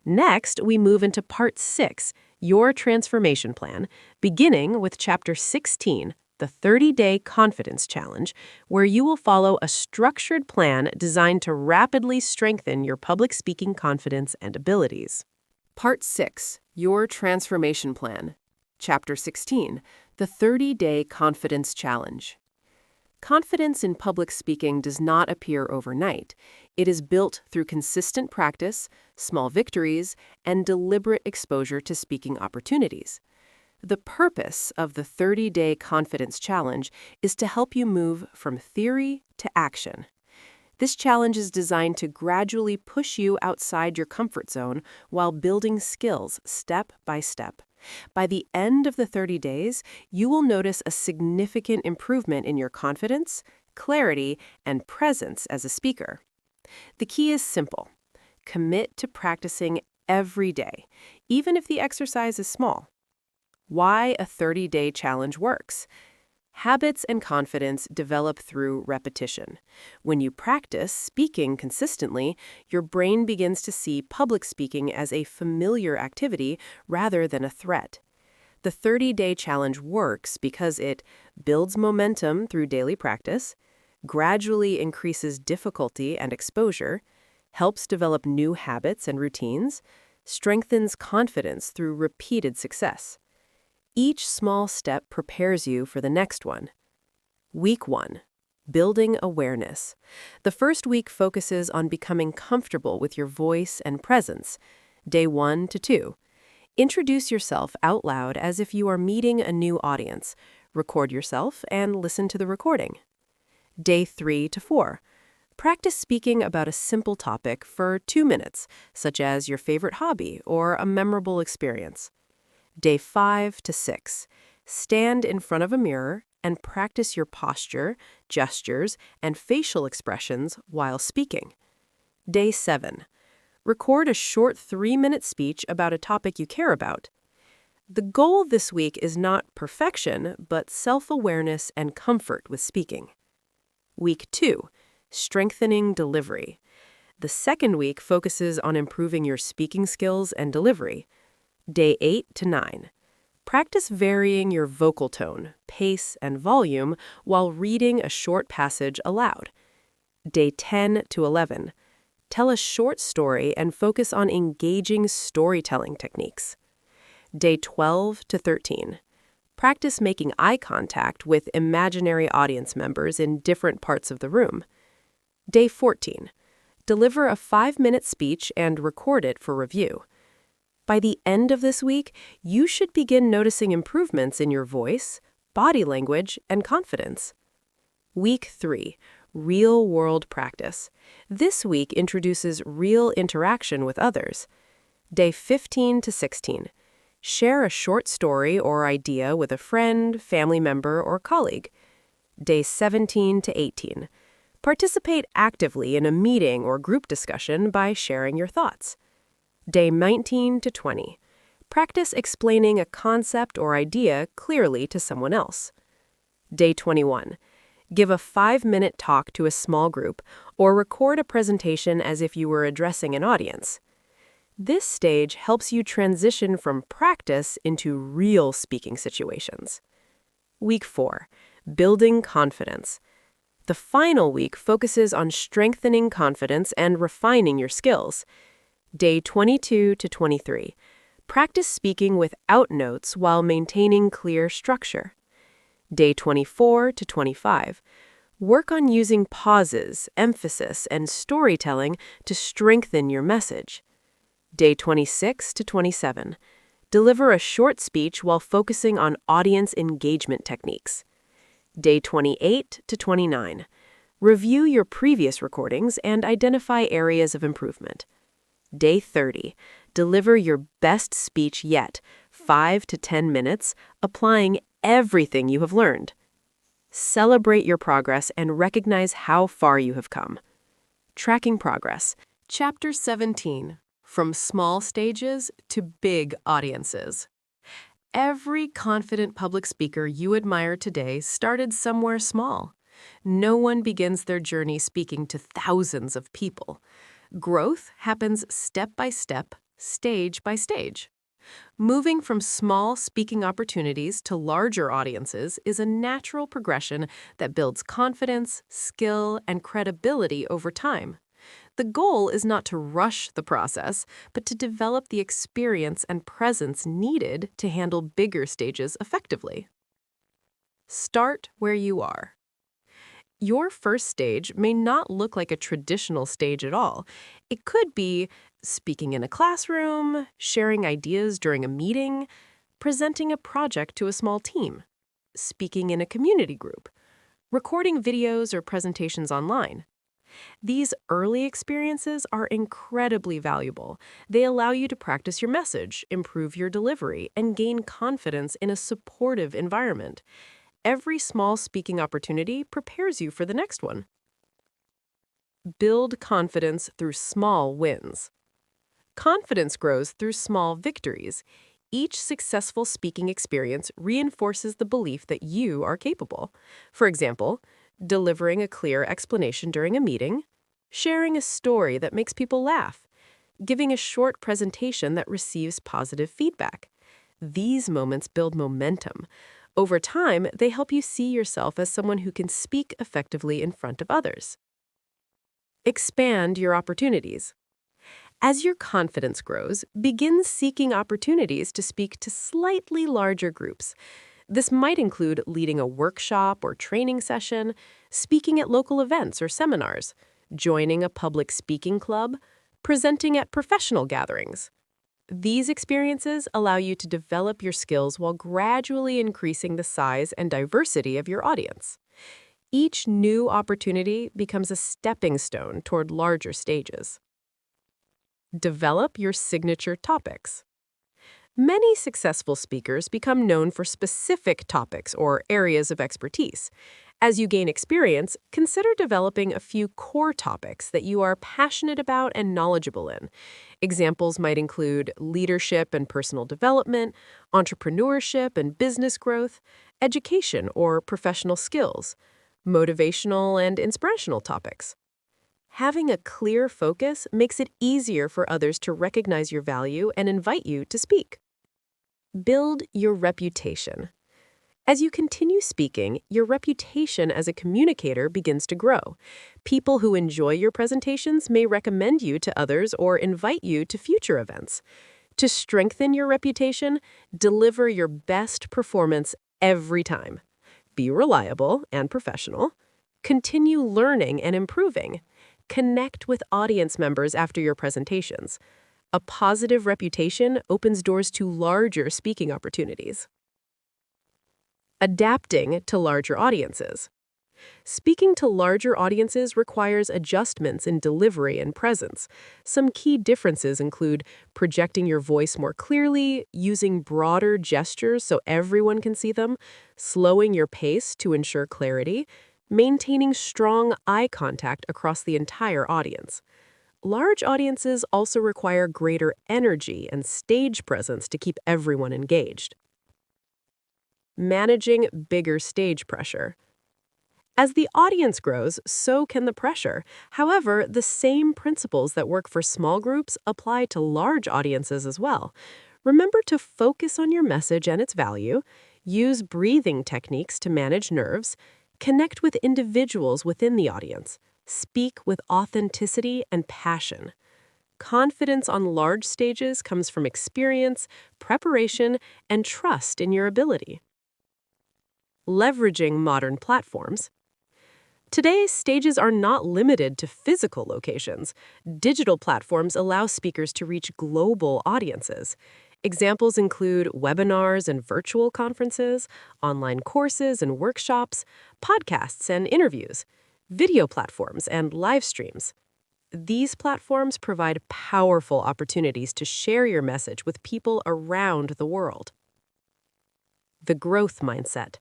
Next, we move into Part 6, Your Transformation Plan, beginning with Chapter 16, the 30-day confidence challenge, where you will follow a structured plan designed to rapidly strengthen your public speaking confidence and abilities. Part 6, Your Transformation Plan. Chapter 16, the 30-day confidence challenge. Confidence in public speaking does not appear overnight. It is built through consistent practice, small victories, and deliberate exposure to speaking opportunities. The purpose of the 30-day confidence challenge is to help you move from theory to action. This challenge is designed to gradually push you outside your comfort zone while building skills step by step. By the end of the 30 days, you will notice a significant improvement in your confidence, clarity, and presence as a speaker. The key is simple. Commit to practicing every day, even if the exercise is small. Why a 30-day challenge works. Habits and confidence develop through repetition. When you practice speaking consistently, your brain begins to see public speaking as a familiar activity rather than a threat. The 30-day challenge works because it builds momentum through daily practice, gradually increases difficulty and exposure, helps develop new habits and routines, strengthens confidence through repeated success. Each small step prepares you for the next one. Week 1. Building awareness. The first week focuses on becoming comfortable with your voice and presence. Day 1 to 2. Introduce yourself out loud as if you are meeting a new audience. Record yourself and listen to the recording. Day 3 to 4. Practice speaking about a simple topic for 2 minutes, such as your favorite hobby or a memorable experience. Day 5 to 6. Stand in front of a mirror and practice your posture, gestures, and facial expressions while speaking. Day 7. Record a short 3-minute speech about a topic you care about. The goal this week is not perfection, but self-awareness and comfort with speaking. Week 2. Strengthening delivery. The second week focuses on improving your speaking skills and delivery. Day 8 to 9. Practice varying your vocal tone, pace, and volume while reading a short passage aloud. Day 10 to 11. Tell a short story and focus on engaging storytelling techniques. Day 12 to 13. Practice making eye contact with imaginary audience members in different parts of the room. Day 14. Deliver a 5-minute speech and record it for review. By the end of this week, you should begin noticing improvements in your voice, body language, and confidence. Week 3. Real-world practice. This week introduces real interaction with others. Day 15 to 16. Share a short story or idea with a friend, family member, or colleague. Day 17 to 18. Participate actively in a meeting or group discussion by sharing your thoughts. Day 19 to 20. Practice explaining a concept or idea clearly to someone else. Day 21. Give a 5-minute talk to a small group or record a presentation as if you were addressing an audience. This stage helps you transition from practice into real speaking situations. Week 4. Building confidence. The final week focuses on strengthening confidence and refining your skills. Day 22 to 23. Practice speaking without notes while maintaining clear structure. Day 24 to 25. Work on using pauses, emphasis, and storytelling to strengthen your message. Day 26 to 27. Deliver a short speech while focusing on audience engagement techniques. Day 28 to 29. Review your previous recordings and identify areas of improvement. Day 30. Deliver your best speech yet, 5 to 10 minutes, applying everything you have learned. Celebrate your progress and recognize how far you have come. Tracking progress. Chapter 17. From small stages to big audiences. Every confident public speaker you admire today started somewhere small. No one begins their journey speaking to thousands of people. Growth happens step by step, stage by stage. Moving from small speaking opportunities to larger audiences is a natural progression that builds confidence, skill, and credibility over time. The goal is not to rush the process, but to develop the experience and presence needed to handle bigger stages effectively. Start where you are. Your first stage may not look like a traditional stage at all. It could be speaking in a classroom, sharing ideas during a meeting, presenting a project to a small team, speaking in a community group, recording videos or presentations online. These early experiences are incredibly valuable. They allow you to practice your message, improve your delivery, and gain confidence in a supportive environment. Every small speaking opportunity prepares you for the next one. Build confidence through small wins. Confidence grows through small victories. Each successful speaking experience reinforces the belief that you are capable. For example, delivering a clear explanation during a meeting, sharing a story that makes people laugh, giving a short presentation that receives positive feedback. These moments build momentum. Over time, they help you see yourself as someone who can speak effectively in front of others. Expand your opportunities. As your confidence grows, begin seeking opportunities to speak to slightly larger groups. This might include leading a workshop or training session, speaking at local events or seminars, joining a public speaking club, presenting at professional gatherings. These experiences allow you to develop your skills while gradually increasing the size and diversity of your audience. Each new opportunity becomes a stepping stone toward larger stages. Develop your signature topics. Many successful speakers become known for specific topics or areas of expertise. As you gain experience, consider developing a few core topics that you are passionate about and knowledgeable in. Examples might include leadership and personal development, entrepreneurship and business growth, education or professional skills, motivational and inspirational topics. Having a clear focus makes it easier for others to recognize your value and invite you to speak. Build your reputation. As you continue speaking, your reputation as a communicator begins to grow. People who enjoy your presentations may recommend you to others or invite you to future events. To strengthen your reputation, deliver your best performance every time. Be reliable and professional. Continue learning and improving. Connect with audience members after your presentations. A positive reputation opens doors to larger speaking opportunities. Adapting to larger audiences. Speaking to larger audiences requires adjustments in delivery and presence. Some key differences include projecting your voice more clearly, using broader gestures so everyone can see them, slowing your pace to ensure clarity, maintaining strong eye contact across the entire audience. Large audiences also require greater energy and stage presence to keep everyone engaged. Managing bigger stage pressure. As the audience grows, so can the pressure. However, the same principles that work for small groups apply to large audiences as well. Remember to focus on your message and its value, use breathing techniques to manage nerves, connect with individuals within the audience, speak with authenticity and passion. Confidence on large stages comes from experience, preparation, and trust in your ability. Leveraging modern platforms. Today, stages are not limited to physical locations. Digital platforms allow speakers to reach global audiences. Examples include webinars and virtual conferences, online courses and workshops, podcasts and interviews, video platforms and live streams. These platforms provide powerful opportunities to share your message with people around the world. The growth mindset.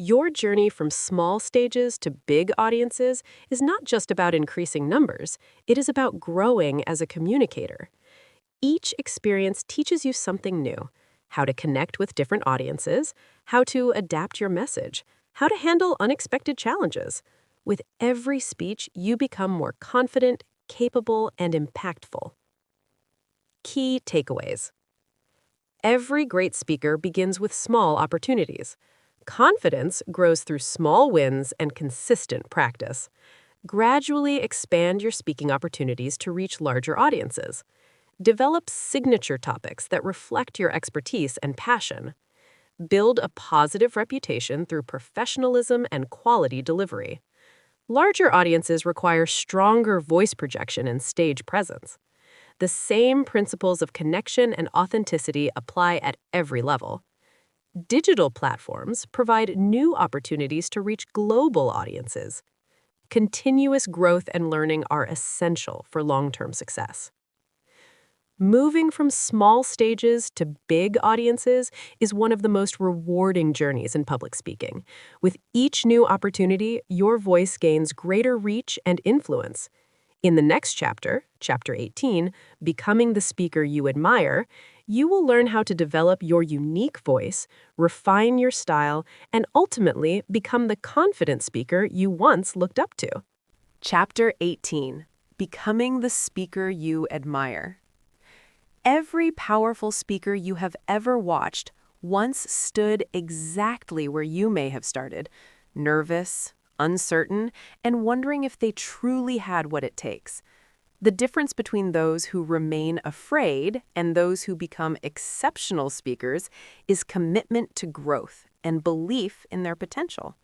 Your journey from small stages to big audiences is not just about increasing numbers, it is about growing as a communicator. Each experience teaches you something new: how to connect with different audiences, how to adapt your message, how to handle unexpected challenges. With every speech, you become more confident, capable, and impactful. Key takeaways. Every great speaker begins with small opportunities. Confidence grows through small wins and consistent practice. Gradually expand your speaking opportunities to reach larger audiences. Develop signature topics that reflect your expertise and passion. Build a positive reputation through professionalism and quality delivery. Larger audiences require stronger voice projection and stage presence. The same principles of connection and authenticity apply at every level. Digital platforms provide new opportunities to reach global audiences. Continuous growth and learning are essential for long-term success. Moving from small stages to big audiences is one of the most rewarding journeys in public speaking. With each new opportunity, your voice gains greater reach and influence. In the next chapter, Chapter 18, Becoming the Speaker You Admire, you will learn how to develop your unique voice, refine your style, and ultimately become the confident speaker you once looked up to. Chapter 18, Becoming the Speaker You Admire. Every powerful speaker you have ever watched once stood exactly where you may have started, nervous, uncertain, and wondering if they truly had what it takes. The difference between those who remain afraid and those who become exceptional speakers is commitment to growth and belief in their potential.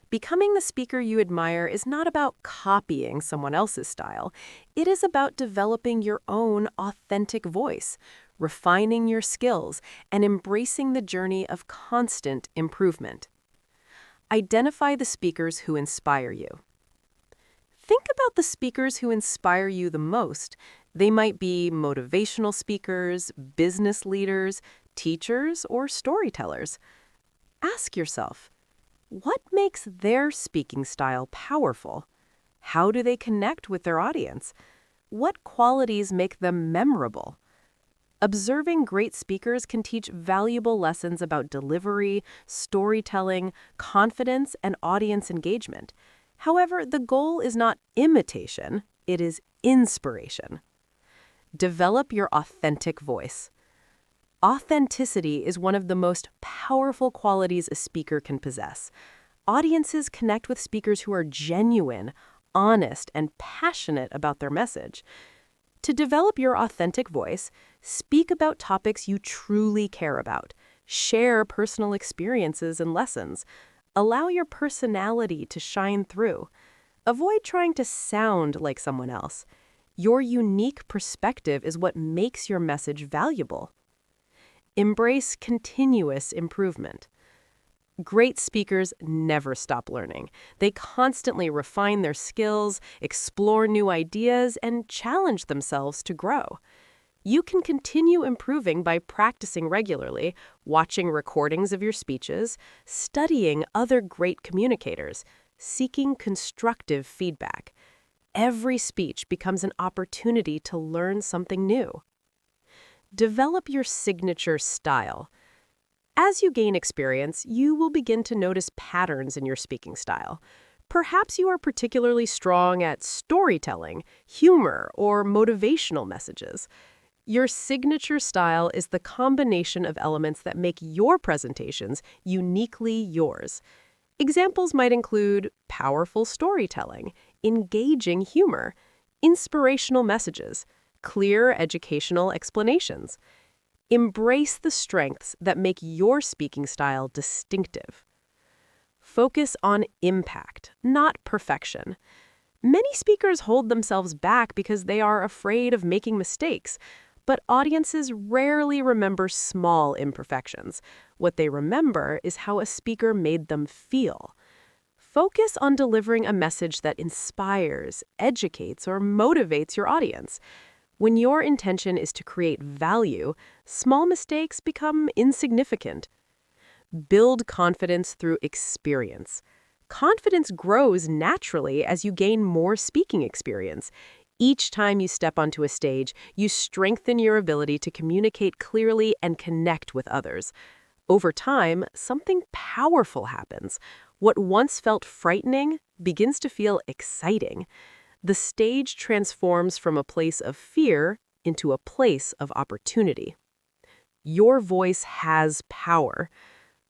Becoming the speaker you admire is not about copying someone else's style. It is about developing your own authentic voice, refining your skills, and embracing the journey of constant improvement. Identify the speakers who inspire you. Think about the speakers who inspire you the most. They might be motivational speakers, business leaders, teachers, or storytellers. Ask yourself, what makes their speaking style powerful? How do they connect with their audience? What qualities make them memorable? Observing great speakers can teach valuable lessons about delivery, storytelling, confidence, and audience engagement. However, the goal is not imitation, it is inspiration. Develop your authentic voice. Authenticity is one of the most powerful qualities a speaker can possess. Audiences connect with speakers who are genuine, honest, and passionate about their message. To develop your authentic voice, speak about topics you truly care about. Share personal experiences and lessons. Allow your personality to shine through. Avoid trying to sound like someone else. Your unique perspective is what makes your message valuable. Embrace continuous improvement. Great speakers never stop learning. They constantly refine their skills, explore new ideas, and challenge themselves to grow. You can continue improving by practicing regularly, watching recordings of your speeches, studying other great communicators, seeking constructive feedback. Every speech becomes an opportunity to learn something new. Develop your signature style. As you gain experience, you will begin to notice patterns in your speaking style. Perhaps you are particularly strong at storytelling, humor, or motivational messages. Your signature style is the combination of elements that make your presentations uniquely yours. Examples might include powerful storytelling, engaging humor, inspirational messages, clear educational explanations. Embrace the strengths that make your speaking style distinctive. Focus on impact, not perfection. Many speakers hold themselves back because they are afraid of making mistakes, but audiences rarely remember small imperfections. What they remember is how a speaker made them feel. Focus on delivering a message that inspires, educates, or motivates your audience. When your intention is to create value, small mistakes become insignificant. Build confidence through experience. Confidence grows naturally as you gain more speaking experience. Each time you step onto a stage, you strengthen your ability to communicate clearly and connect with others. Over time, something powerful happens. What once felt frightening begins to feel exciting. The stage transforms from a place of fear into a place of opportunity. Your voice has power.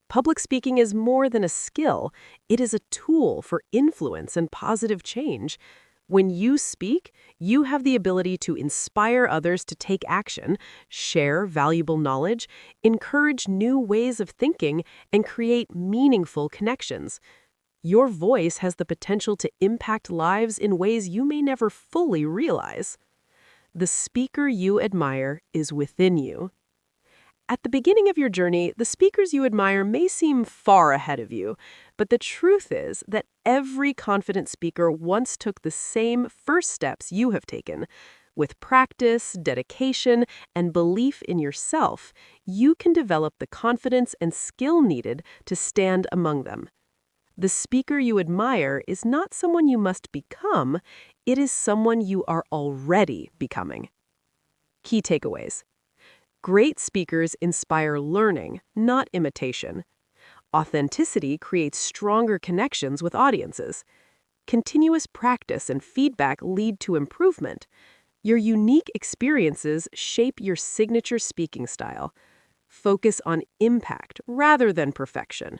Public speaking is more than a skill. It is a tool for influence and positive change. When you speak, you have the ability to inspire others to take action, share valuable knowledge, encourage new ways of thinking, and create meaningful connections. Your voice has the potential to impact lives in ways you may never fully realize. The speaker you admire is within you. At the beginning of your journey, the speakers you admire may seem far ahead of you, but the truth is that every confident speaker once took the same first steps you have taken. With practice, dedication, and belief in yourself, you can develop the confidence and skill needed to stand among them. The speaker you admire is not someone you must become, it is someone you are already becoming. Key takeaways. Great speakers inspire learning, not imitation. Authenticity creates stronger connections with audiences. Continuous practice and feedback lead to improvement. Your unique experiences shape your signature speaking style. Focus on impact rather than perfection.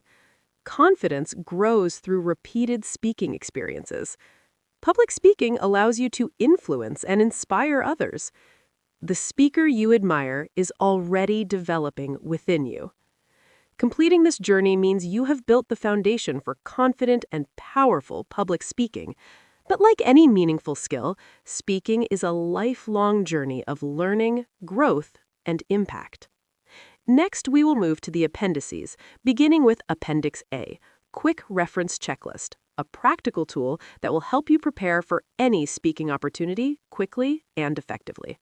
Confidence grows through repeated speaking experiences. Public speaking allows you to influence and inspire others. The speaker you admire is already developing within you. Completing this journey means you have built the foundation for confident and powerful public speaking. But like any meaningful skill, speaking is a lifelong journey of learning, growth, and impact. Next, we will move to the appendices, beginning with Appendix A, Quick Reference Checklist, a practical tool that will help you prepare for any speaking opportunity quickly and effectively.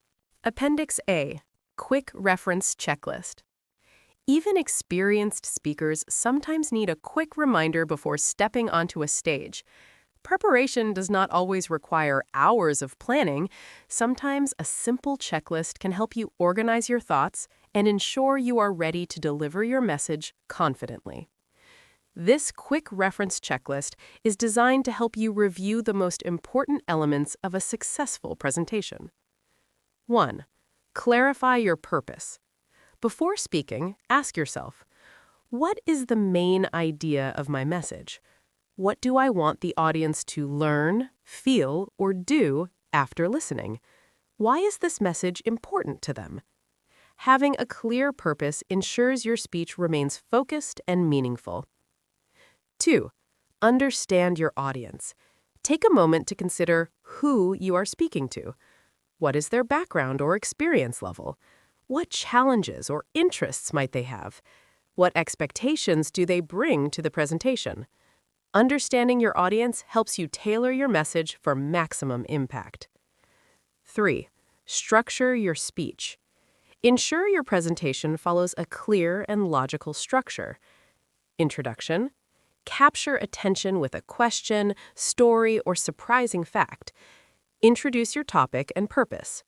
Appendix A, Quick Reference Checklist. Even experienced speakers sometimes need a quick reminder before stepping onto a stage. Preparation does not always require hours of planning. Sometimes a simple checklist can help you organize your thoughts and ensure you are ready to deliver your message confidently. This quick reference checklist is designed to help you review the most important elements of a successful presentation. 1. Clarify your purpose. Before speaking, ask yourself, what is the main idea of my message? What do I want the audience to learn, feel, or do after listening? Why is this message important to them? Having a clear purpose ensures your speech remains focused and meaningful. 2. Understand your audience. Take a moment to consider who you are speaking to. What is their background or experience level? What challenges or interests might they have? What expectations do they bring to the presentation? Understanding your audience helps you tailor your message for maximum impact. 3. Structure your speech. Ensure your presentation follows a clear and logical structure. Introduction. Capture attention with a question, story, or surprising fact. Introduce your topic and purpose.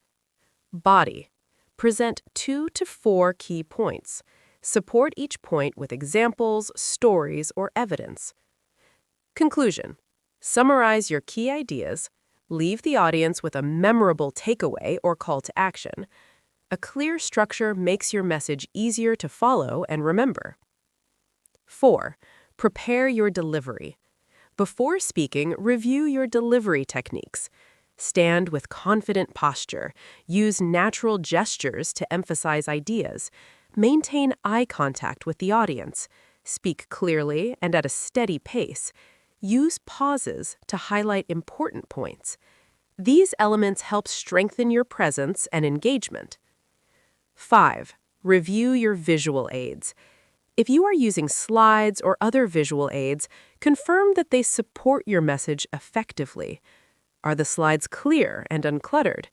Body. Present 2 to 4 key points. Support each point with examples, stories, or evidence. Conclusion. Summarize your key ideas. Leave the audience with a memorable takeaway or call to action. A clear structure makes your message easier to follow and remember. 4. Prepare your delivery. Before speaking, review your delivery techniques. Stand with confident posture. Use natural gestures to emphasize ideas. Maintain eye contact with the audience. Speak clearly and at a steady pace. Use pauses to highlight important points. These elements help strengthen your presence and engagement. 5. Review your visual aids. If you are using slides or other visual aids, confirm that they support your message effectively. Are the slides clear and uncluttered?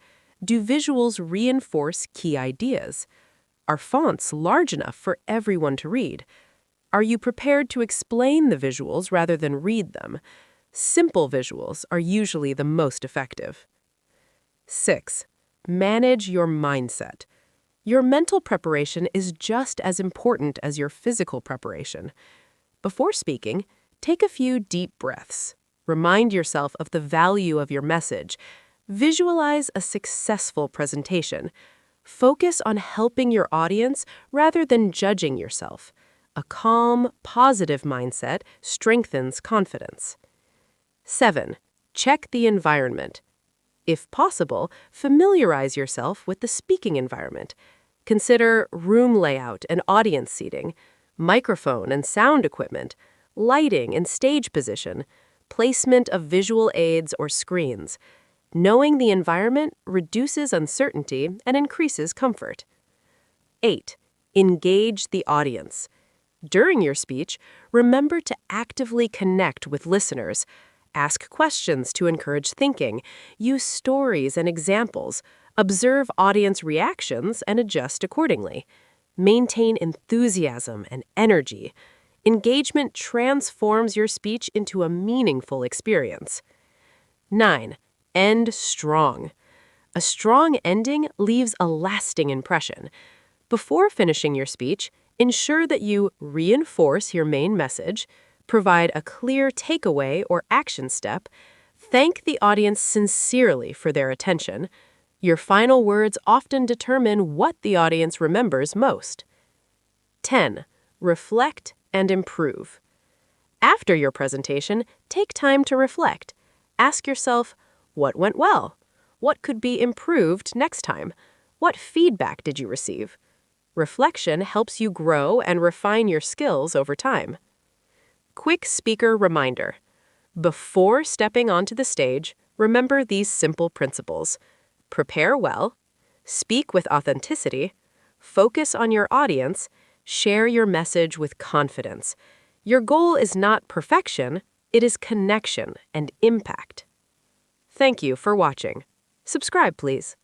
Do visuals reinforce key ideas? Are fonts large enough for everyone to read? Are you prepared to explain the visuals rather than read them? Simple visuals are usually the most effective. 6. Manage your mindset. Your mental preparation is just as important as your physical preparation. Before speaking, take a few deep breaths. Remind yourself of the value of your message. Visualize a successful presentation. Focus on helping your audience rather than judging yourself. A calm, positive mindset strengthens confidence. 7. Check the environment. If possible, familiarize yourself with the speaking environment. Consider room layout and audience seating, microphone and sound equipment, lighting and stage position, placement of visual aids or screens. Knowing the environment reduces uncertainty and increases comfort. 8. Engage the audience. During your speech, remember to actively connect with listeners. Ask questions to encourage thinking. Use stories and examples. Observe audience reactions and adjust accordingly. Maintain enthusiasm and energy. Engagement transforms your speech into a meaningful experience. 9. End strong. A strong ending leaves a lasting impression. Before finishing your speech, ensure that you reinforce your main message, provide a clear takeaway or action step, thank the audience sincerely for their attention. Your final words often determine what the audience remembers most. 10. Reflect and improve. After your presentation, take time to reflect. Ask yourself, what went well? What could be improved next time? What feedback did you receive? Reflection helps you grow and refine your skills over time. Quick speaker reminder. Before stepping onto the stage, remember these simple principles. Prepare well, speak with authenticity, focus on your audience, share your message with confidence. Your goal is not perfection, it is connection and impact. Thank you for watching. Subscribe, please.